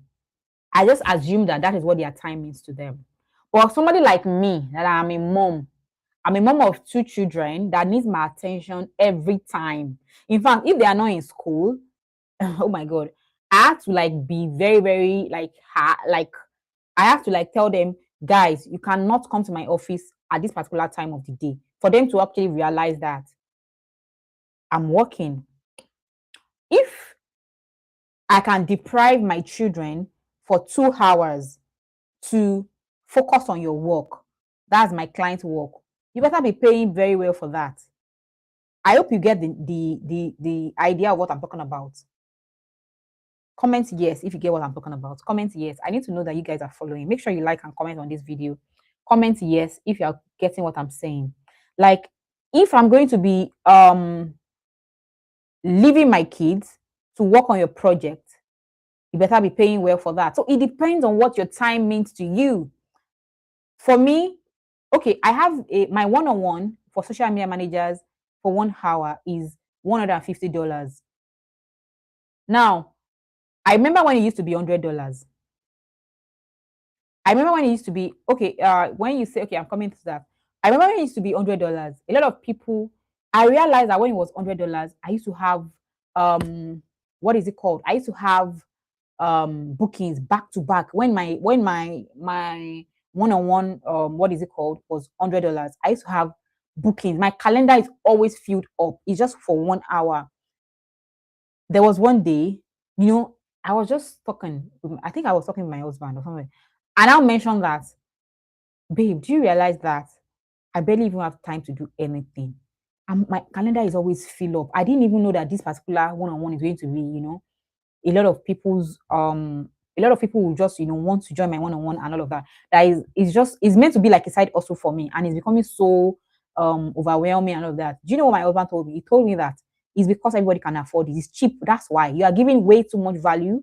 I just assume that that is what their time means to them. But somebody like me, that I'm a mom of two children that needs my attention every time. In fact, if they are not in school, oh my god, I have to like be very, very like like I have to like tell them, guys, you cannot come to my office at this particular time of the day for them to actually realize that I'm working. If I can deprive my children for 2 hours to focus on your work, that's my client's work, you better be paying very well for that. I hope you get the idea of what I'm talking about. Comment yes if you get what I'm talking about. Comment yes. I need to know that you guys are following. Make sure you like and comment on this video. Comment yes if you are getting what I'm saying. Like, if I'm going to be leaving my kids to work on your project, you better be paying well for that. So it depends on what your time means to you. For me, okay, I have my one-on-one for social media managers for 1 hour is $150. Now, I remember when it used to be $100. I remember when it used to be okay. When you say okay, I'm coming to that. I remember when it used to be $100. A lot of people. I realized that when it was $100, I used to have what is it called? I used to have bookings back to back. When my one-on-one what is it called was $100. I used to have bookings. My calendar is always filled up. It's just for 1 hour. There was one day, I was just talking. I think I was talking with my husband or something, and I mentioned that, babe, do you realize that I barely even have time to do anything? And my calendar is always filled up. I didn't even know that this particular one-on-one is going to be, a lot of people's a lot of people will just, want to join my one-on-one and all of that. That is it's meant to be like a side also for me, and it's becoming so overwhelming and all of that. Do you know what my husband told me? He told me that it's because everybody can afford it. It's cheap. That's why you are giving way too much value.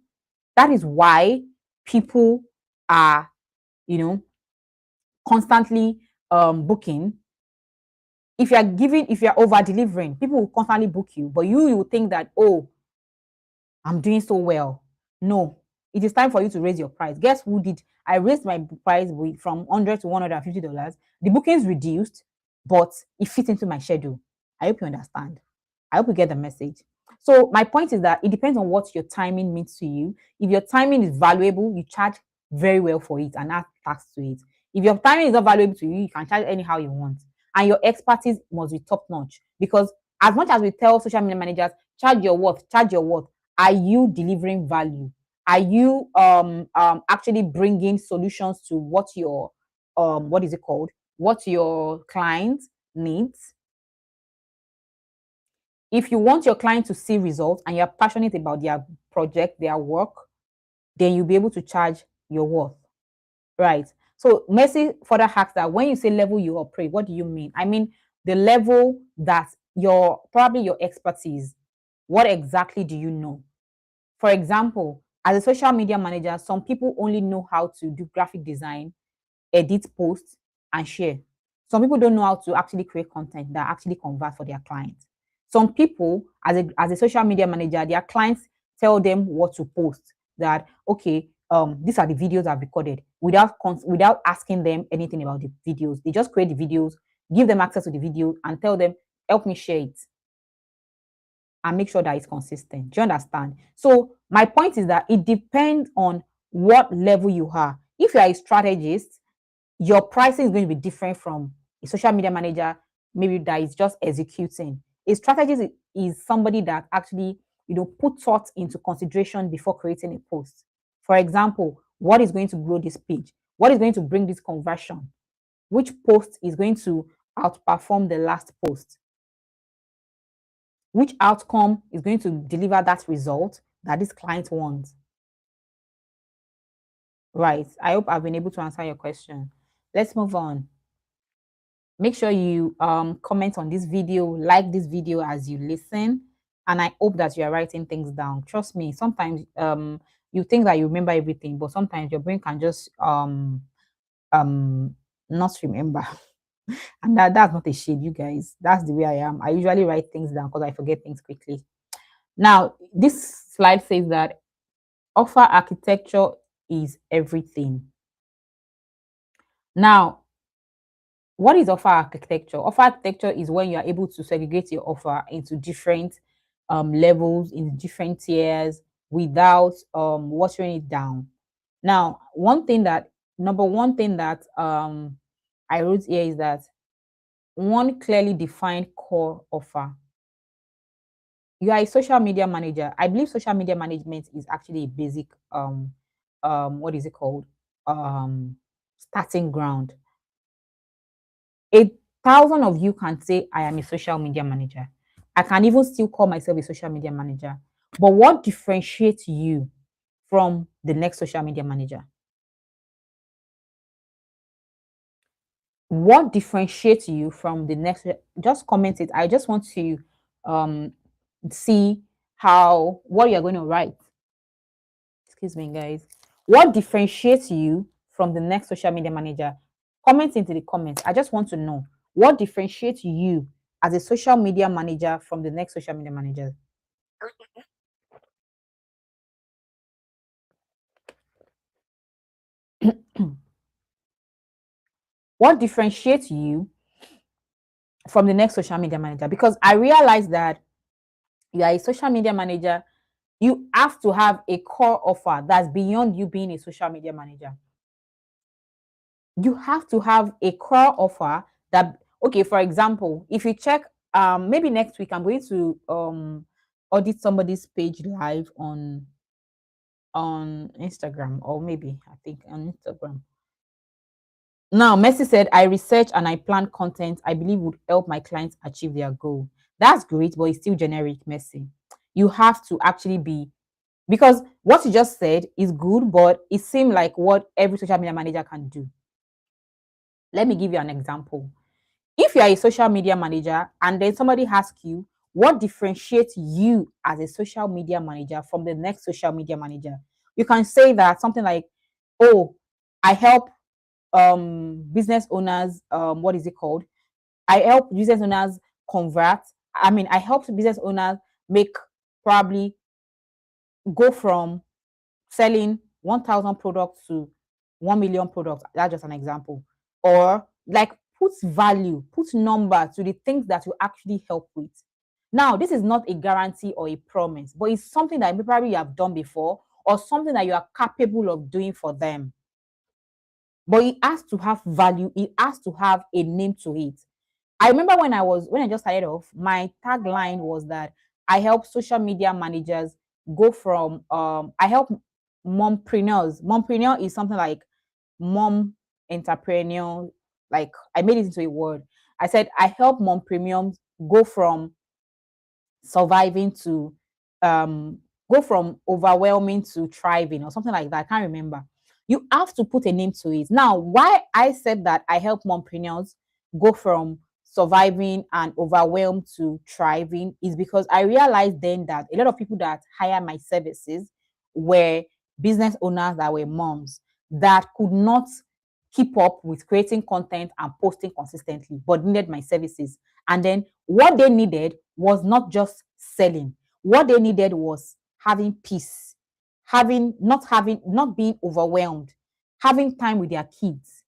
That is why people are, constantly booking. If you're over delivering, people will constantly book you, but you will think that, oh, I'm doing so well. No, it is time for you to raise your price. Guess who did? I raised my price from $100 to $150. The bookings reduced, but it fits into my schedule. I hope you understand. I hope you get the message. So my point is that it depends on what your timing means to you. If your timing is valuable, you charge very well for it and add tax to it. If your timing is not valuable to you, you can charge anyhow you want. And your expertise must be top notch, because as much as we tell social media managers, charge your worth, are you delivering value? Are you actually bringing solutions to what your what is it called? What your client needs? If you want your client to see results and you're passionate about their project, their work, then you'll be able to charge your worth, right? So Mercy further asks that when you say level you operate, what do you mean? I mean the level that probably your expertise. What exactly do you know? For example, as a social media manager, some people only know how to do graphic design, edit posts, and share. Some people don't know how to actually create content that actually convert for their clients. Some people, as a social media manager, their clients tell them what to post. That okay, these are the videos I've recorded, without asking them anything about the videos. They just create the videos, give them access to the video, and tell them, help me share it and make sure that it's consistent. Do you understand? So my point is that it depends on what level you are. If you are a strategist, your pricing is going to be different from a social media manager, maybe that is just executing. A strategist is somebody that actually, put thought into consideration before creating a post. For example, what is going to grow this page? What is going to bring this conversion? Which post is going to outperform the last post? Which outcome is going to deliver that result that this client wants? Right. I hope I've been able to answer your question. Let's move on. Make sure you comment on this video, like this video as you listen, And I hope that you are writing things down. Trust me, sometimes you think that you remember everything, but sometimes your brain can just um not remember. And that's not a shade, you guys. That's the way I am. I usually write things down because I forget things quickly. Now, this slide says that offer architecture is everything. Now, what is offer architecture? Offer architecture is when you are able to segregate your offer into different levels, in different tiers, without watering it down. Now, number one thing that I wrote here is that one clearly defined core offer. You are a social media manager. I believe social media management is actually a basic what is it called? Starting ground. 1,000 of you can say I am a social media manager. I can even still call myself a social media manager. But what differentiates you from the next social media manager? What differentiates you from the next? Just comment it. I just want to um see how what you're going to write. Excuse me, guys. What differentiates you from the next social media manager? Comment into the comments. I just want to know what differentiates you as a social media manager from the next social media manager. What differentiates you from the next social media manager? Because I realize that you are a social media manager, you have to have a core offer that's beyond you being a social media manager. You have to have a core offer that, okay, for example, if you check, maybe next week I'm going to audit somebody's page live on Instagram, or maybe I think on Instagram. Now, Messi said, I research and I plan content I believe would help my clients achieve their goal. That's great, but it's still generic, Messi. You have to actually be, because what you just said is good, but it seemed like what every social media manager can do. Let me give you an example. If you are a social media manager and then somebody asks you, what differentiates you as a social media manager from the next social media manager? You can say that something like, oh, I help business owners, what is it called? I help business owners convert. I mean, I help business owners make, probably go from selling 1,000 products to 1 million products. That's just an example. Or like put value, put number to the things that you actually help with. Now, this is not a guarantee or a promise, but it's something that probably you have done before, or something that you are capable of doing for them. But it has to have value, it has to have a name to it. I remember when I just started off, my tagline was that I help social media managers go from I help mompreneurs. Mompreneur is something like mom entrepreneur. Like, I made it into a word. I said I help mompreneurs go from surviving to um go from overwhelming to thriving, or something like that. I can't remember. You have to put a name to it. Now, why I said that I help mompreneurs go from surviving and overwhelmed to thriving is because I realized then that a lot of people that hire my services were business owners that were moms that could not keep up with creating content and posting consistently, but needed my services. And then what they needed was not just selling. What they needed was having peace, not being overwhelmed, having time with their kids,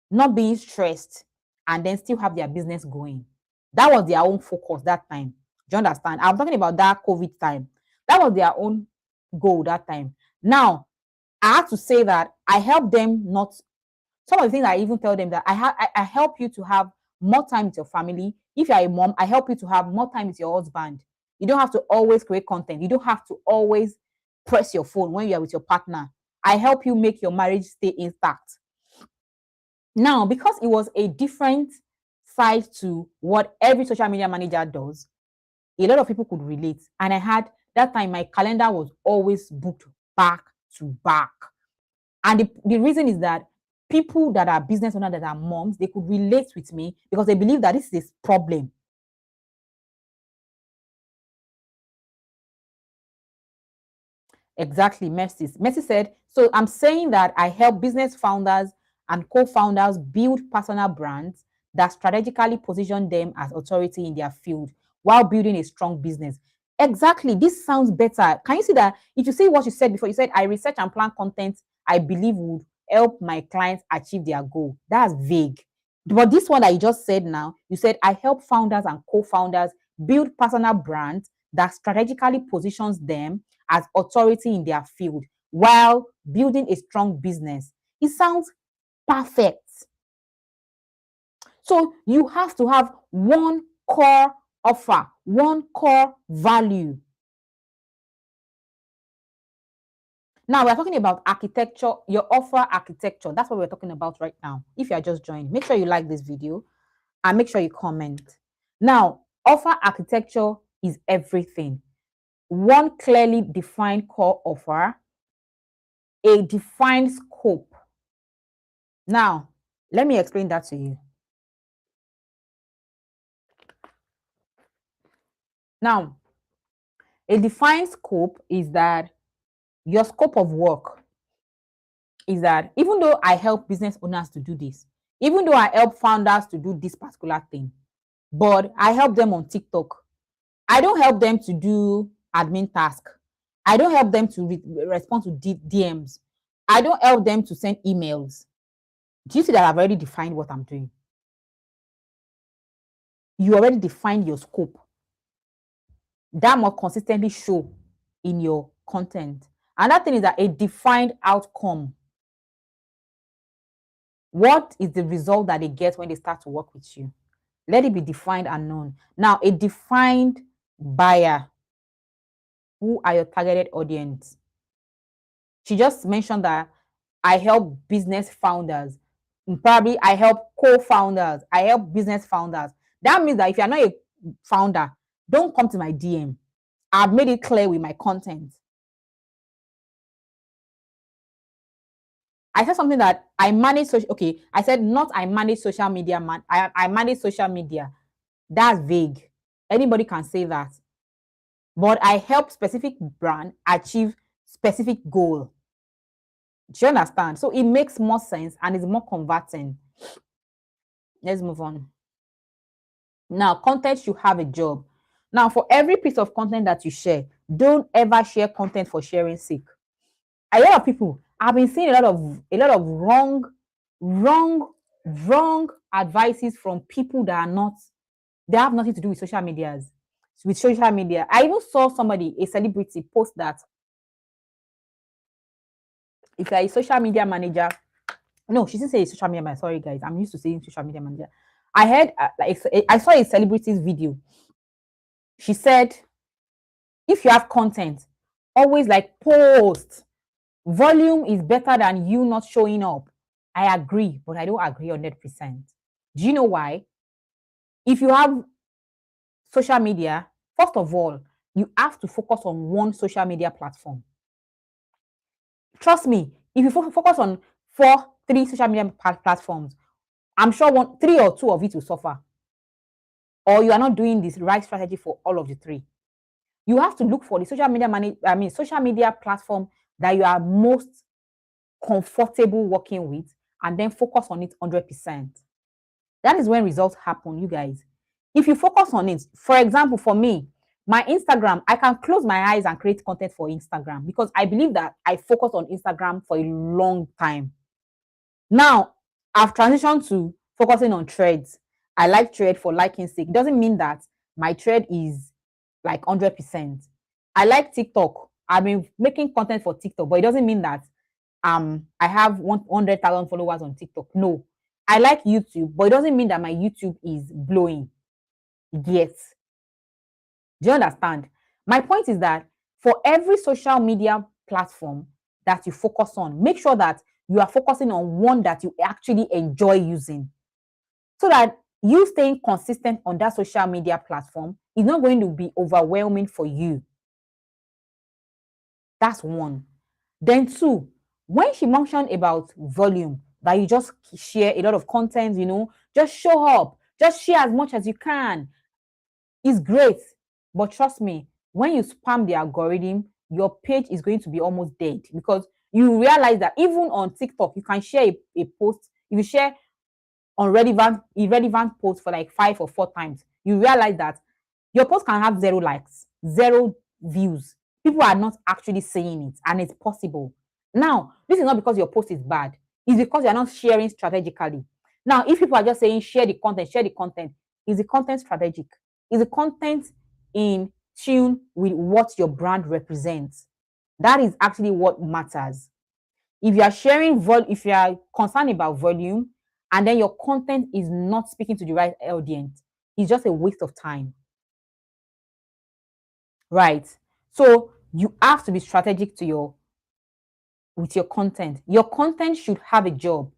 not being stressed, and then still have their business going. That was their own focus that time. Do you understand? I'm talking about that COVID time. That was their own goal that time. Now, I have to say that I help them not. Some of the things I even tell them that I help you to have more time with your family. If you're a mom, I help you to have more time with your husband. You don't have to always create content. You don't have to always press your phone when you're with your partner. I help you make your marriage stay intact. Now, because it was a different side to what every social media manager does, a lot of people could relate. And I had that time, my calendar was always booked back to back. And the reason is that people that are business owners, that are moms, they could relate with me because they believe that this is a problem. Exactly, Mercy. Mercy said, so I'm saying that I help business founders and co-founders build personal brands that strategically position them as authority in their field while building a strong business. Exactly. This sounds better. Can you see that? If you see what you said before, you said, I research and plan content I believe would help my clients achieve their goal. That's vague. But this one that you just said now, you said, I help founders and co-founders build personal brands that strategically positions them as authority in their field while building a strong business. It sounds perfect. So you have to have one core offer, one core value. Now we're talking about architecture, your offer architecture. That's what we're talking about right now. If you are just joining, make sure you like this video and make sure you comment. Now, offer architecture is everything. One clearly defined core offer, a defined scope. Now, let me explain that to you. Now, a defined scope is that your scope of work is that even though I help business owners to do this, even though I help founders to do this particular thing, but I help them on TikTok, I don't help them to do admin task. I don't help them to respond to DMs. I don't help them to send emails. Do you see that I've already defined what I'm doing? You already defined your scope. That must consistently show in your content. Another thing is that a defined outcome. What is the result that they get when they start to work with you? Let it be defined and known. Now, a defined buyer. Who are your targeted audience? She just mentioned that I help business founders. Probably I help co-founders. I help business founders. That means that if you're not a founder, don't come to my DM. I've made it clear with my content. I said something that I manage social. Okay, I said not I manage social media. I manage social media. That's vague. Anybody can say that. But I help specific brand achieve specific goal. Do you understand? So it makes more sense and is more converting. Let's move on. Now, content should have a job. Now, for every piece of content that you share, don't ever share content for sharing sake. A lot of people, I've been seeing a lot of wrong advices from people that are not, they have nothing to do with social medias, with social media. I even saw somebody, a celebrity, post that if you're a social media manager, no, she didn't say a social media manager. Sorry, guys, I'm used to saying social media manager. I heard, I saw a celebrity's video. She said, if you have content, always like post. Volume is better than you not showing up. I agree, but I don't agree 100%. Do you know why? If you have social media, first of all, you have to focus on one social media platform. Trust me, if you focus on three social media platforms, I'm sure three or two of it will suffer. Or you are not doing this right strategy for all of the three. You have to look for the social media platform that you are most comfortable working with and then focus on it 100%. That is when results happen, you guys. If you focus on it, for example, for me, my Instagram, I can close my eyes and create content for Instagram because I believe that I focused on Instagram for a long time. Now, I've transitioned to focusing on threads. I like thread for liking sake. It doesn't mean that my thread is like 100%. I like TikTok. I've been making content for TikTok, but it doesn't mean that I have 100,000 followers on TikTok. No, I like YouTube, but it doesn't mean that my YouTube is blowing yet. Do you understand? My point is that for every social media platform that you focus on, make sure that you are focusing on one that you actually enjoy using, so that you staying consistent on that social media platform is not going to be overwhelming for you. That's one. Then two, when she mentioned about volume, that you just share a lot of content, just show up, just share as much as you can. It's great. But trust me, when you spam the algorithm, your page is going to be almost dead, because you realize that even on TikTok, you can share a post. If you share on irrelevant post for like 5 or 4 times, you realize that your post can have 0 likes, 0 views. People are not actually saying it, and it's possible. Now, this is not because your post is bad, it's because you're not sharing strategically. Now, if people are just saying share the content, is the content strategic? Is the content in tune with what your brand represents? That is actually what matters. If you are if you are concerned about volume, and then your content is not speaking to the right audience, it's just a waste of time. Right. So you have to be strategic with your content. Your content should have a job.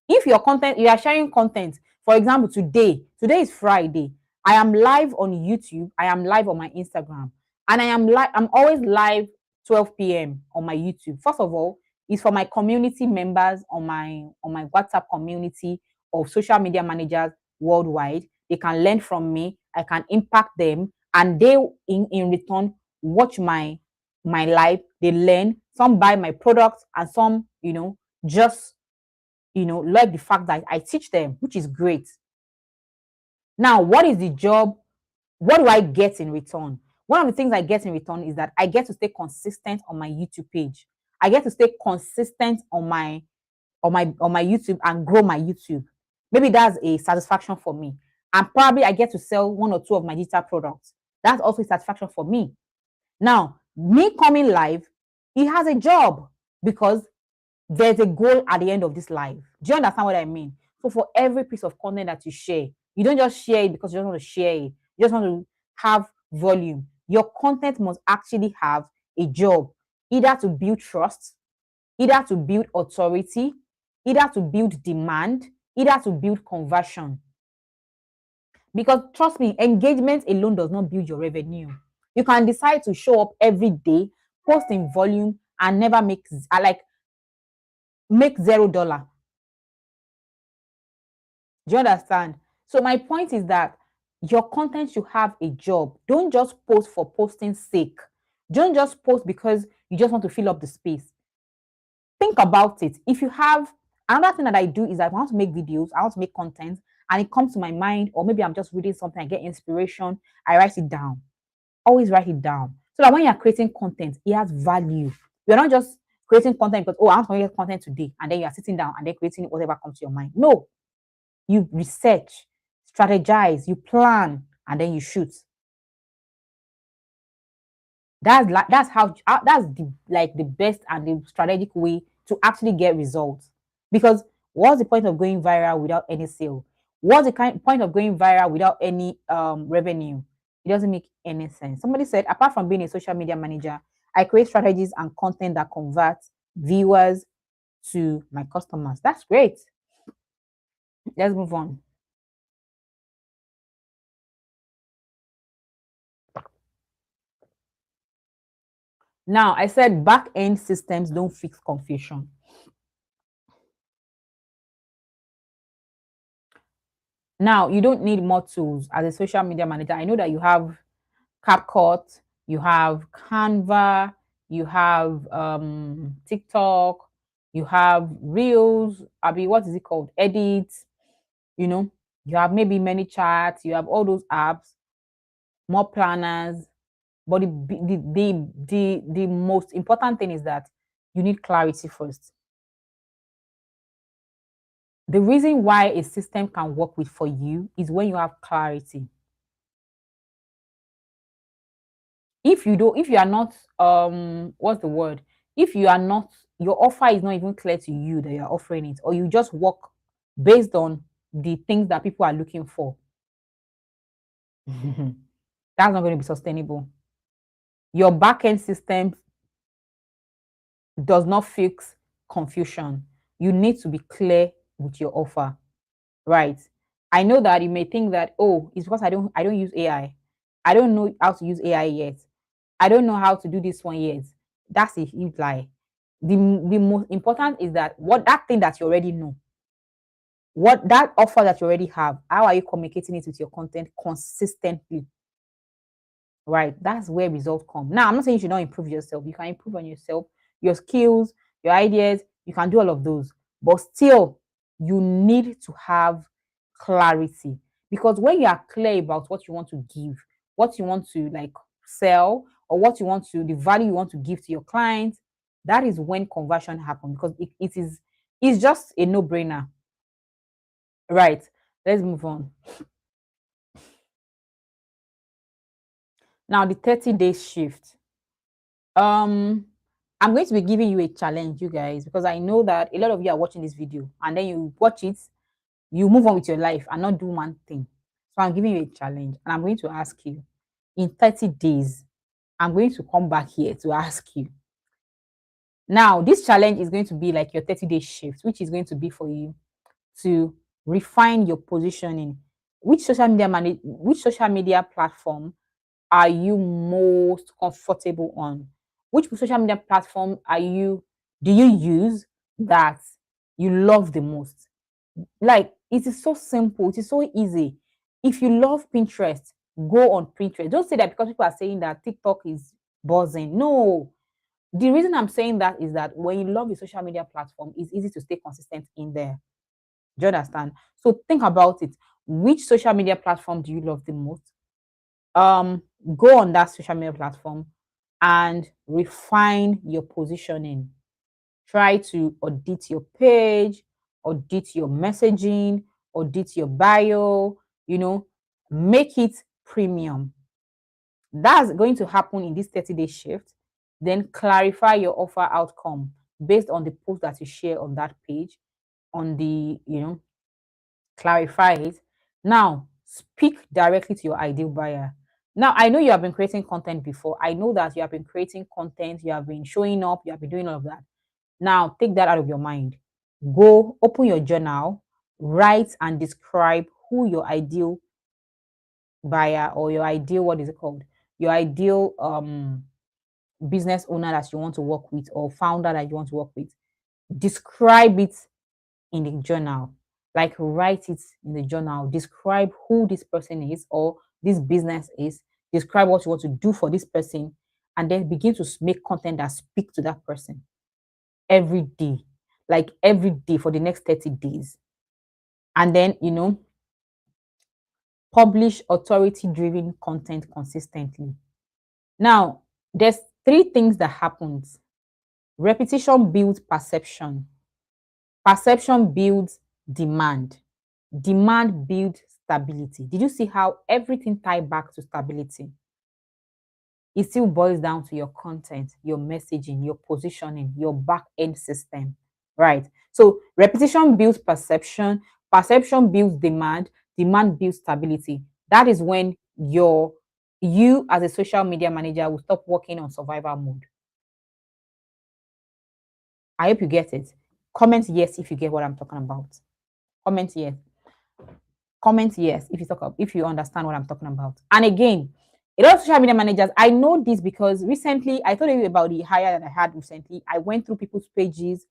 If you are sharing content, for example, today is Friday. I am live on YouTube, I am live on my Instagram, and I'm always live 12 p.m. on my YouTube. First of all, it's for my community members on my WhatsApp community of social media managers worldwide. They can learn from me, I can impact them, and they in return watch my live, they learn, some buy my products, and some, just like the fact that I teach them, which is great. Now, what is the job? What do I get in return? One of the things I get in return is that I get to stay consistent on my YouTube page. I get to stay consistent on my YouTube and grow my YouTube. Maybe that's a satisfaction for me. And probably I get to sell 1 or 2 of my digital products. That's also a satisfaction for me. Now, me coming live, it has a job, because there's a goal at the end of this live. Do you understand what I mean? So for every piece of content that you share, you don't just share it because you just want to share it. You just want to have volume. Your content must actually have a job, either to build trust, either to build authority, either to build demand, either to build conversion. Because trust me, engagement alone does not build your revenue. You can decide to show up every day, post in volume, and never make $0. Do you understand? So my point is that your content should have a job. Don't just post for posting's sake. Don't just post because you just want to fill up the space. Think about it. If you have another thing that I do is I want to make videos, I want to make content, and it comes to my mind, or maybe I'm just reading something, I get inspiration, I write it down. Always write it down, so that when you're creating content, it has value. You're not just creating content because, I want to make content today, and then you're sitting down and then creating whatever comes to your mind. No, you research, strategize, you plan, and then you shoot. That's the best and the strategic way to actually get results. Because what's the point of going viral without any sale? What's the point of going viral without any revenue? It doesn't make any sense. Somebody said, apart from being a social media manager, I create strategies and content that convert viewers to my customers. That's great. Let's move on. Now, I said back-end systems don't fix confusion. Now, you don't need more tools as a social media manager. I know that you have CapCut, you have Canva, you have TikTok, you have Reels, what is it called? Edit, you have maybe many charts, you have all those apps, more planners. But the most important thing is that you need clarity first. The reason why a system can work for you is when you have clarity. If you are not, what's the word? If you are not, your offer is not even clear to you that you're offering it, or you just work based on the things that people are looking for, that's not going to be sustainable. Your backend system does not fix confusion. You need to be clear with your offer, right? I know that you may think that, it's because I don't use AI. I don't know how to use AI yet. I don't know how to do this one yet. That's a huge lie. The most important is that that thing that you already know, what that offer that you already have, how are you communicating it with your content consistently? right? That's where results come. Now, I'm not saying you should not improve yourself. You can improve on yourself, your skills, your ideas. You can do all of those, but still, you need to have clarity, because when you are clear about what you want to give, what you want to like sell, or what you want to, the value you want to give to your clients, that is when conversion happens, because it's just a no-brainer, right? Let's move on. Now, the 30-day shift. Um, I'm going to be giving you a challenge, you guys, because I know that a lot of you are watching this video and then you watch it, you move on with your life and not do one thing. So I'm giving you a challenge and I'm going to ask you in 30 days, I'm going to come back here to ask you. Now, this challenge is going to be like your 30-day shift, which is going to be for you to refine your positioning. Which social media platform are you most comfortable on? Which social media platform do you use that you love the most? Like, it is so simple, it is so easy. If you love Pinterest, go on Pinterest. Don't say that because people are saying that TikTok is buzzing. No. The reason I'm saying that is that when you love a social media platform, it's easy to stay consistent in there. Do you understand? So think about it. Which social media platform do you love the most? um Go on that social media platform and refine your positioning. Try to audit your page, audit your messaging, audit your bio, make it premium. That's going to happen in this 30-day shift. Then clarify your offer outcome based on the post that you share on that page, on the, clarify it. Now, speak directly to your ideal buyer. Now, I know you have been creating content before. I know that you have been creating content, you have been showing up, you have been doing all of that. Now, take that out of your mind. Go open your journal, write and describe who your ideal buyer, or your ideal, what is it called? Your ideal business owner that you want to work with, or founder that you want to work with. Describe it in the journal. Like, write it in the journal. Describe who this person is or this business is. Describe what you want to do for this person, and then begin to make content that speak to that person every day, like every day for the next 30 days. And then, publish authority driven content consistently. Now, there's three things that happens. Repetition builds perception. Perception builds demand. Demand builds stability. Did you see how everything tied back to stability? It still boils down to your content, your messaging, your positioning, your back end system, right? So repetition builds perception, perception builds demand, demand builds stability. That is when you as a social media manager will stop working on survival mode. I hope you get it. Comment yes if you get what I'm talking about. Comment yes. Comment yes if you understand what I'm talking about. And again, a lot of social media managers, I know this because recently I told you about the hire that I had recently. I went through people's pages,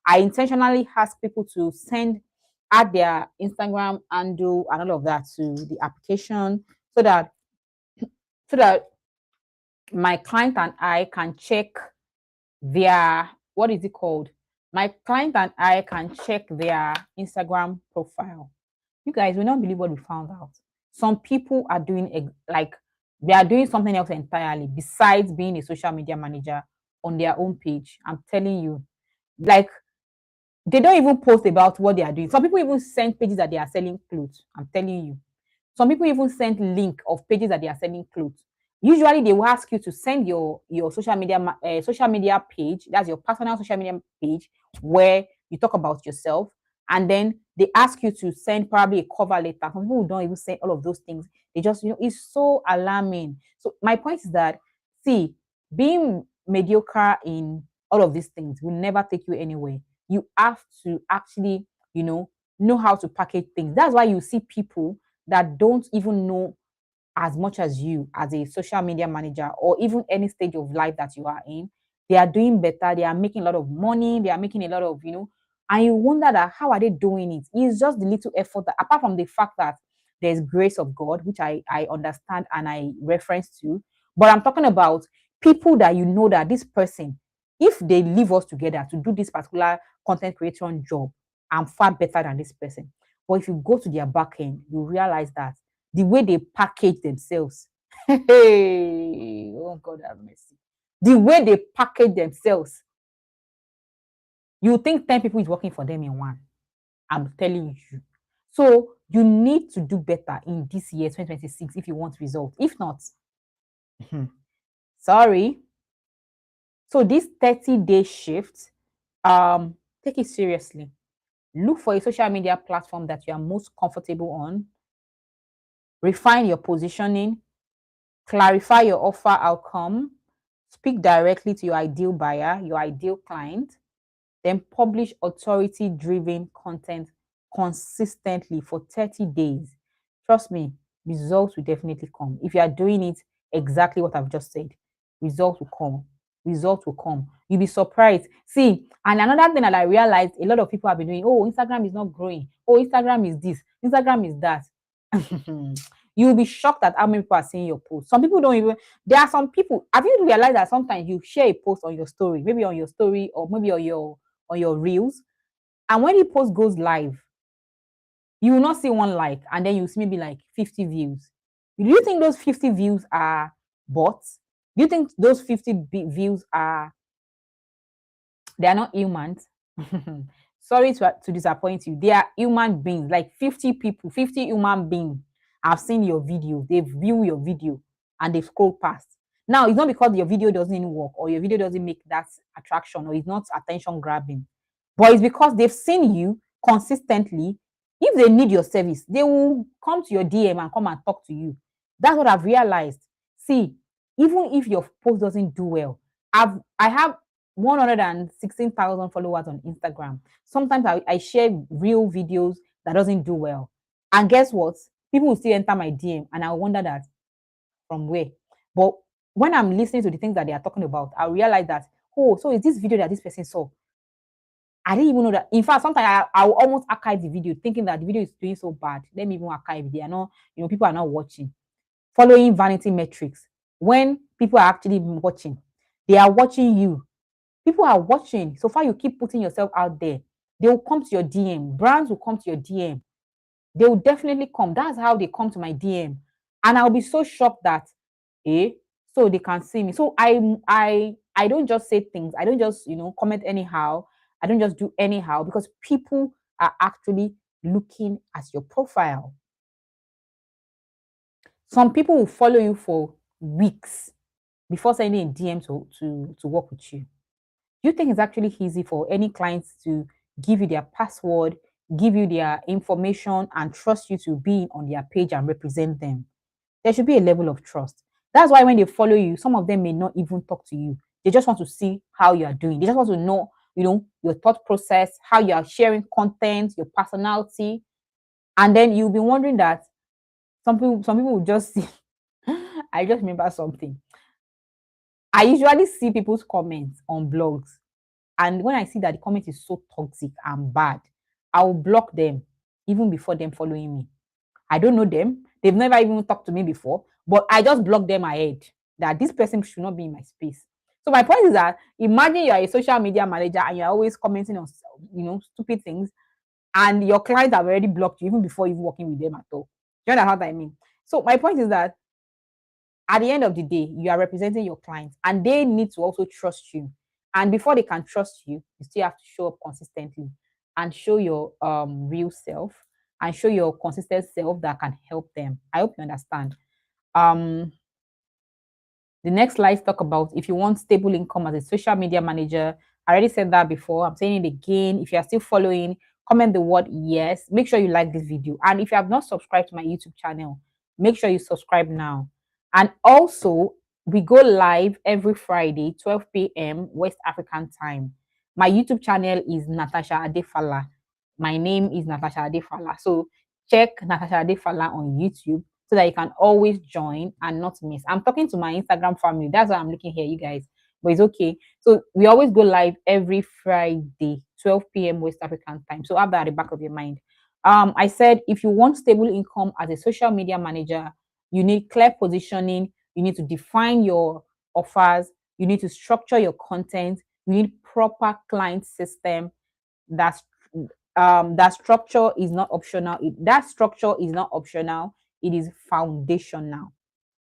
I intentionally asked people to add their Instagram handle and all of that to the application so that my client and I can check their, what is it called? My client and I can check their Instagram profile. You guys will not believe what we found out. Some people are doing like they are doing something else entirely besides being a social media manager on their own page. I'm telling you, like, they don't even post about what they are doing. Some people even send pages that they are selling clothes. I'm telling you. Some people even send link of pages that they are selling clothes. Usually, they will ask you to send your social media page. That's your personal social media page where you talk about yourself, and then they ask you to send probably a cover letter. Some people don't even send all of those things. They just, it's so alarming. So my point is that, see, being mediocre in all of these things will never take you anywhere. You have to actually, know how to package things. That's why you see people that don't even know as much as you as a social media manager, or even any stage of life that you are in. They are doing better. They are making a lot of money. They are making a lot of, and you wonder that how are they doing it? It's just the little effort that, apart from the fact that there's grace of God, which I understand and I reference to. But I'm talking about people that you know that this person, if they leave us together to do this particular content creation job, I'm far better than this person. But if you go to their back end, you realize that the way they package themselves, hey, oh God have mercy. The way they package themselves, you think 10 people is working for them in one. I'm telling you. So you need to do better in this year, 2026, if you want results. If not, sorry. So this 30-day shift, take it seriously. Look for a social media platform that you are most comfortable on. Refine your positioning. Clarify your offer outcome. Speak directly to your ideal buyer, your ideal client. Then publish authority-driven content consistently for 30 days. Trust me, results will definitely come. If you are doing it exactly what I've just said, results will come. Results will come. You'll be surprised. See, and another thing that I realized a lot of people have been doing, oh, Instagram is not growing. Oh, Instagram is this. Instagram is that. You'll be shocked at how many people are seeing your post. Some people don't even, there are some people, have you realized that sometimes you share a post on your story, maybe on your story or maybe on your reels, and when the post goes live, you will not see one like, and then you see maybe like 50 views. Do you think those 50 views are bots? Do you think those 50 views are, they are not humans? Sorry to disappoint you. They are human beings, like 50 people, 50 human beings have seen your video, they've viewed your video, and they've scrolled past. Now, it's not because your video doesn't work or your video doesn't make that attraction or it's not attention grabbing, but it's because they've seen you consistently. If they need your service, they will come to your DM and come and talk to you. That's what I've realized. See, even if your post doesn't do well, I have 116,000 followers on Instagram. Sometimes I share real videos that doesn't do well. And guess what? People will still enter my DM and I wonder that from where. But when I'm listening to the things that they are talking about, I realize that, oh, so is this video that this person saw? I didn't even know that. In fact, sometimes I will almost archive the video, thinking that the video is doing so bad. Let me even archive. They are not, people are not watching. Following vanity metrics. When people are actually watching, they are watching you. People are watching. So far, you keep putting yourself out there. They will come to your DM. Brands will come to your DM. They will definitely come. That's how they come to my DM. And I'll be so shocked that, so they can see me. So I don't just say things. I don't just, comment anyhow. I don't just do anyhow because people are actually looking at your profile. Some people will follow you for weeks before sending a DM to work with you. Do you think it's actually easy for any clients to give you their password, give you their information, and trust you to be on their page and represent them? There should be a level of trust. That's why when they follow you, some of them may not even talk to you. They just want to see how you are doing. They just want to know, your thought process, how you are sharing content, your personality. And then you'll be wondering that some people will just see. I just remember something. I usually see people's comments on blogs. And when I see that the comment is so toxic and bad, I will block them even before them following me. I don't know them. They've never even talked to me before, but I just block them ahead that this person should not be in my space. So my point is that imagine you are a social media manager and you're always commenting on, stupid things, and your clients have already blocked you even before you're working with them at all. Do you understand what I mean? So my point is that at the end of the day, you are representing your clients and they need to also trust you. And before they can trust you, you still have to show up consistently and show your real self and show your consistent self that can help them. I hope you understand. The next slide talk about if you want stable income as a social media manager. I already said that before. I'm saying it again. If you are still following, comment the word yes. Make sure you like this video. And if you have not subscribed to my YouTube channel, make sure you subscribe now. And also, we go live every Friday, 12 p.m. West African time. My YouTube channel is Natasha Adefala. My name is Natasha Adefala. So check Natasha Adefala on YouTube so that you can always join and not miss. I'm talking to my Instagram family. That's why I'm looking here, you guys. But it's okay. So we always go live every Friday, 12 p.m. West African time. So have that at the back of your mind. I said if you want stable income as a social media manager, you need clear positioning, you need to define your offers, you need to structure your content, you need proper client system. That's that structure is not optional. That structure is not optional. It is foundational.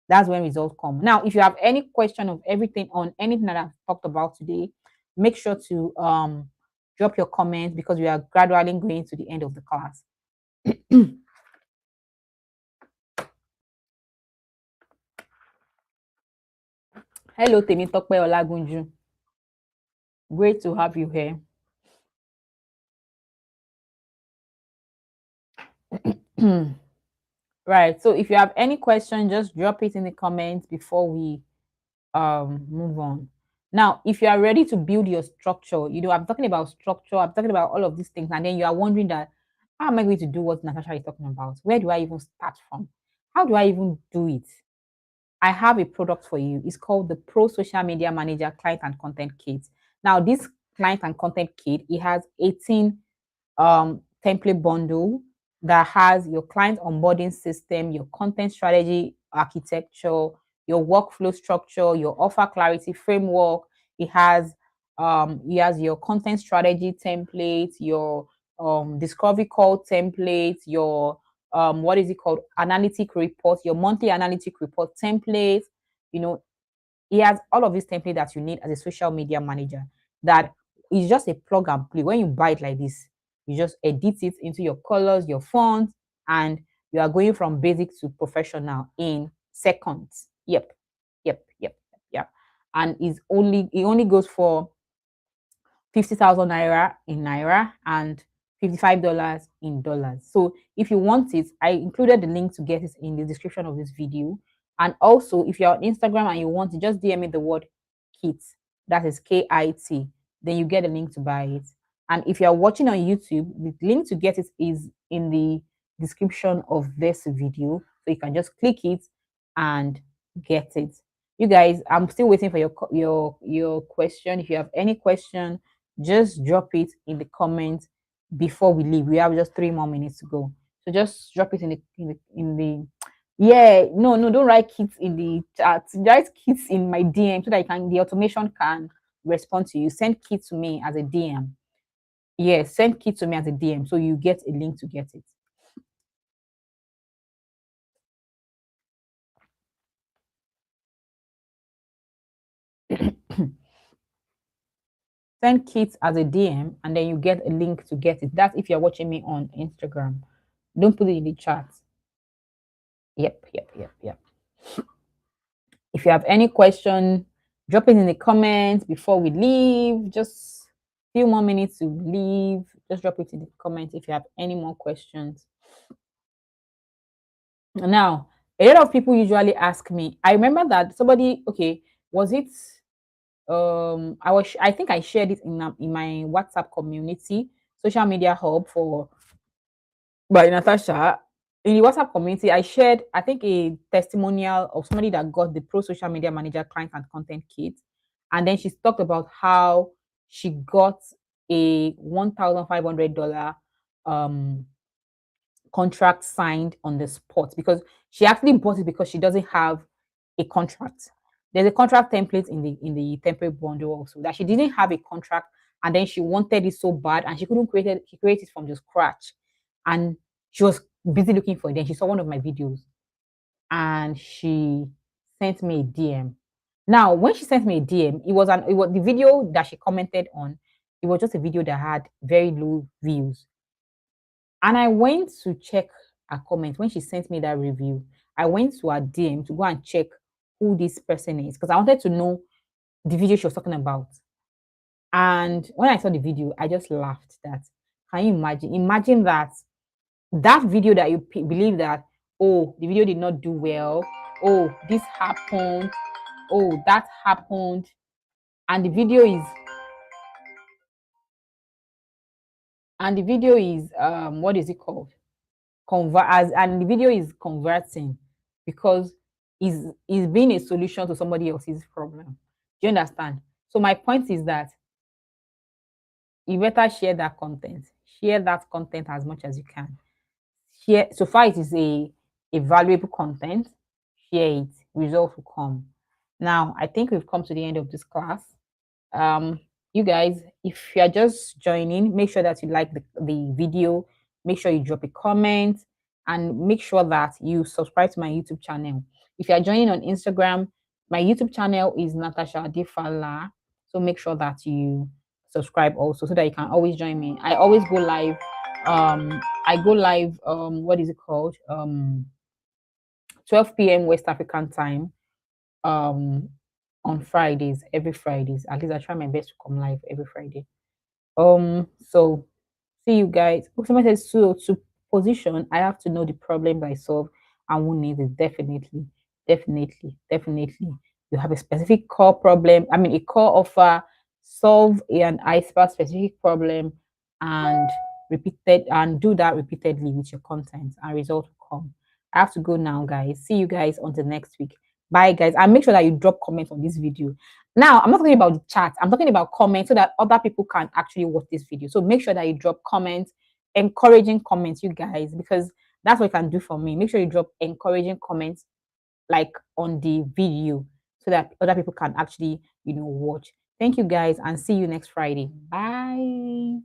That's when results come. Now, if you have any question of everything on anything that I've talked about today, make sure to drop your comments because we are gradually going to the end of the class. Hello, Temitope Olagunju. Great to have you here. Right. So if you have any question, just drop it in the comments before we move on. Now, if you are ready to build your structure, I'm talking about structure, I'm talking about all of these things, and then you are wondering that how am I going to do what Natasha is talking about? Where do I even start from? How do I even do it? I have a product for you. It's called the Pro Social Media Manager Client and Content Kit. Now, this client and content kit, it has 18 template bundle that has your client onboarding system, your content strategy architecture, your workflow structure, your offer clarity framework. It has your content strategy template, your discovery call template, your what is it called, analytic report, your monthly analytic report template. You know, he has all of these templates that you need as a social media manager. That is just a plug and play. When you buy it like this, you just edit it into your colors, your fonts, and you are going from basic to professional in seconds. Yep. And it only goes for 50,000 naira in naira and $55 in dollars. So if you want it, I included the link to get it in the description of this video. And also, if you're on Instagram and you want to just DM me the word kit, that is KIT, then you get a link to buy it. And if you're watching on YouTube, the link to get it is in the description of this video. So you can just click it and get it. You guys, I'm still waiting for your question. If you have any question, just drop it in the comments before we leave. We have just 3 more minutes to go. So just drop it in the yeah, no, don't write kids in the chat. Write kids in my DM so that the automation can respond to you. Send kids to me as a DM. Yes, send kids to me as a DM so you get a link to get it. Send kids as a DM and then you get a link to get it. That's if you're watching me on Instagram. Don't put it in the chat. Yep. If you have any question, drop it in the comments before we leave. Just a few more minutes to leave. Just drop it in the comments if you have any more questions. Now, a lot of people usually ask me, I remember that somebody, okay, was it I think I shared it in my WhatsApp community, social media hub for by Natasha. In the WhatsApp community, I shared, I think, a testimonial of somebody that got the Pro Social Media Manager Client and Content Kit. And then she talked about how she got a $1,500 contract signed on the spot because she actually bought it because she doesn't have a contract. There's a contract template in the template bundle also that she didn't have a contract, and then she wanted it so bad and she couldn't create it. She created it from the scratch, and she was busy looking for it. Then she saw one of my videos, and she sent me a DM. Now, when she sent me a DM, it was the video that she commented on. It was just a video that had very low views, and I went to check her comment when she sent me that review. I went to her DM to go and check who this person is because I wanted to know the video she was talking about. And when I saw the video, I just laughed. That can you imagine? Imagine that video that you believe that, oh, the video did not do well, oh, this happened, oh, that happened, and the video is what is it called, and the video is converting because is being a solution to somebody else's problem. Do you understand? So my point is that you better share that content as much as you can. Share. So far, it is a valuable content. Share it. Results will come. Now, I think we've come to the end of this class. um you guys, if you're just joining, make sure that you like the video, make sure you drop a comment, and make sure that you subscribe to my YouTube channel. If you're joining on Instagram, my YouTube channel is Natasha Adefala, so make sure that you subscribe also, so that you can always join me. I always go live. I go live, what is it called, 12 p.m. West African time, um on Fridays, every Fridays. At least I try my best to come live every Friday. So see you guys. Somebody says, so to position, I have to know the problem I solve and who needs it. Definitely, definitely, definitely. You have a specific core problem, I mean a core offer, solve an iceberg specific problem, and repeated and do that repeatedly with your content, and results will come. I have to go now, guys. See you guys on the next week. Bye, guys. And make sure that you drop comments on this video. Now, I'm not talking about the chat. I'm talking about comments, so that other people can actually watch this video. So make sure that you drop comments, encouraging comments, you guys, because that's what you can do for me. Make sure you drop encouraging comments like on the video, so that other people can actually, watch. Thank you, guys, and see you next Friday. Bye.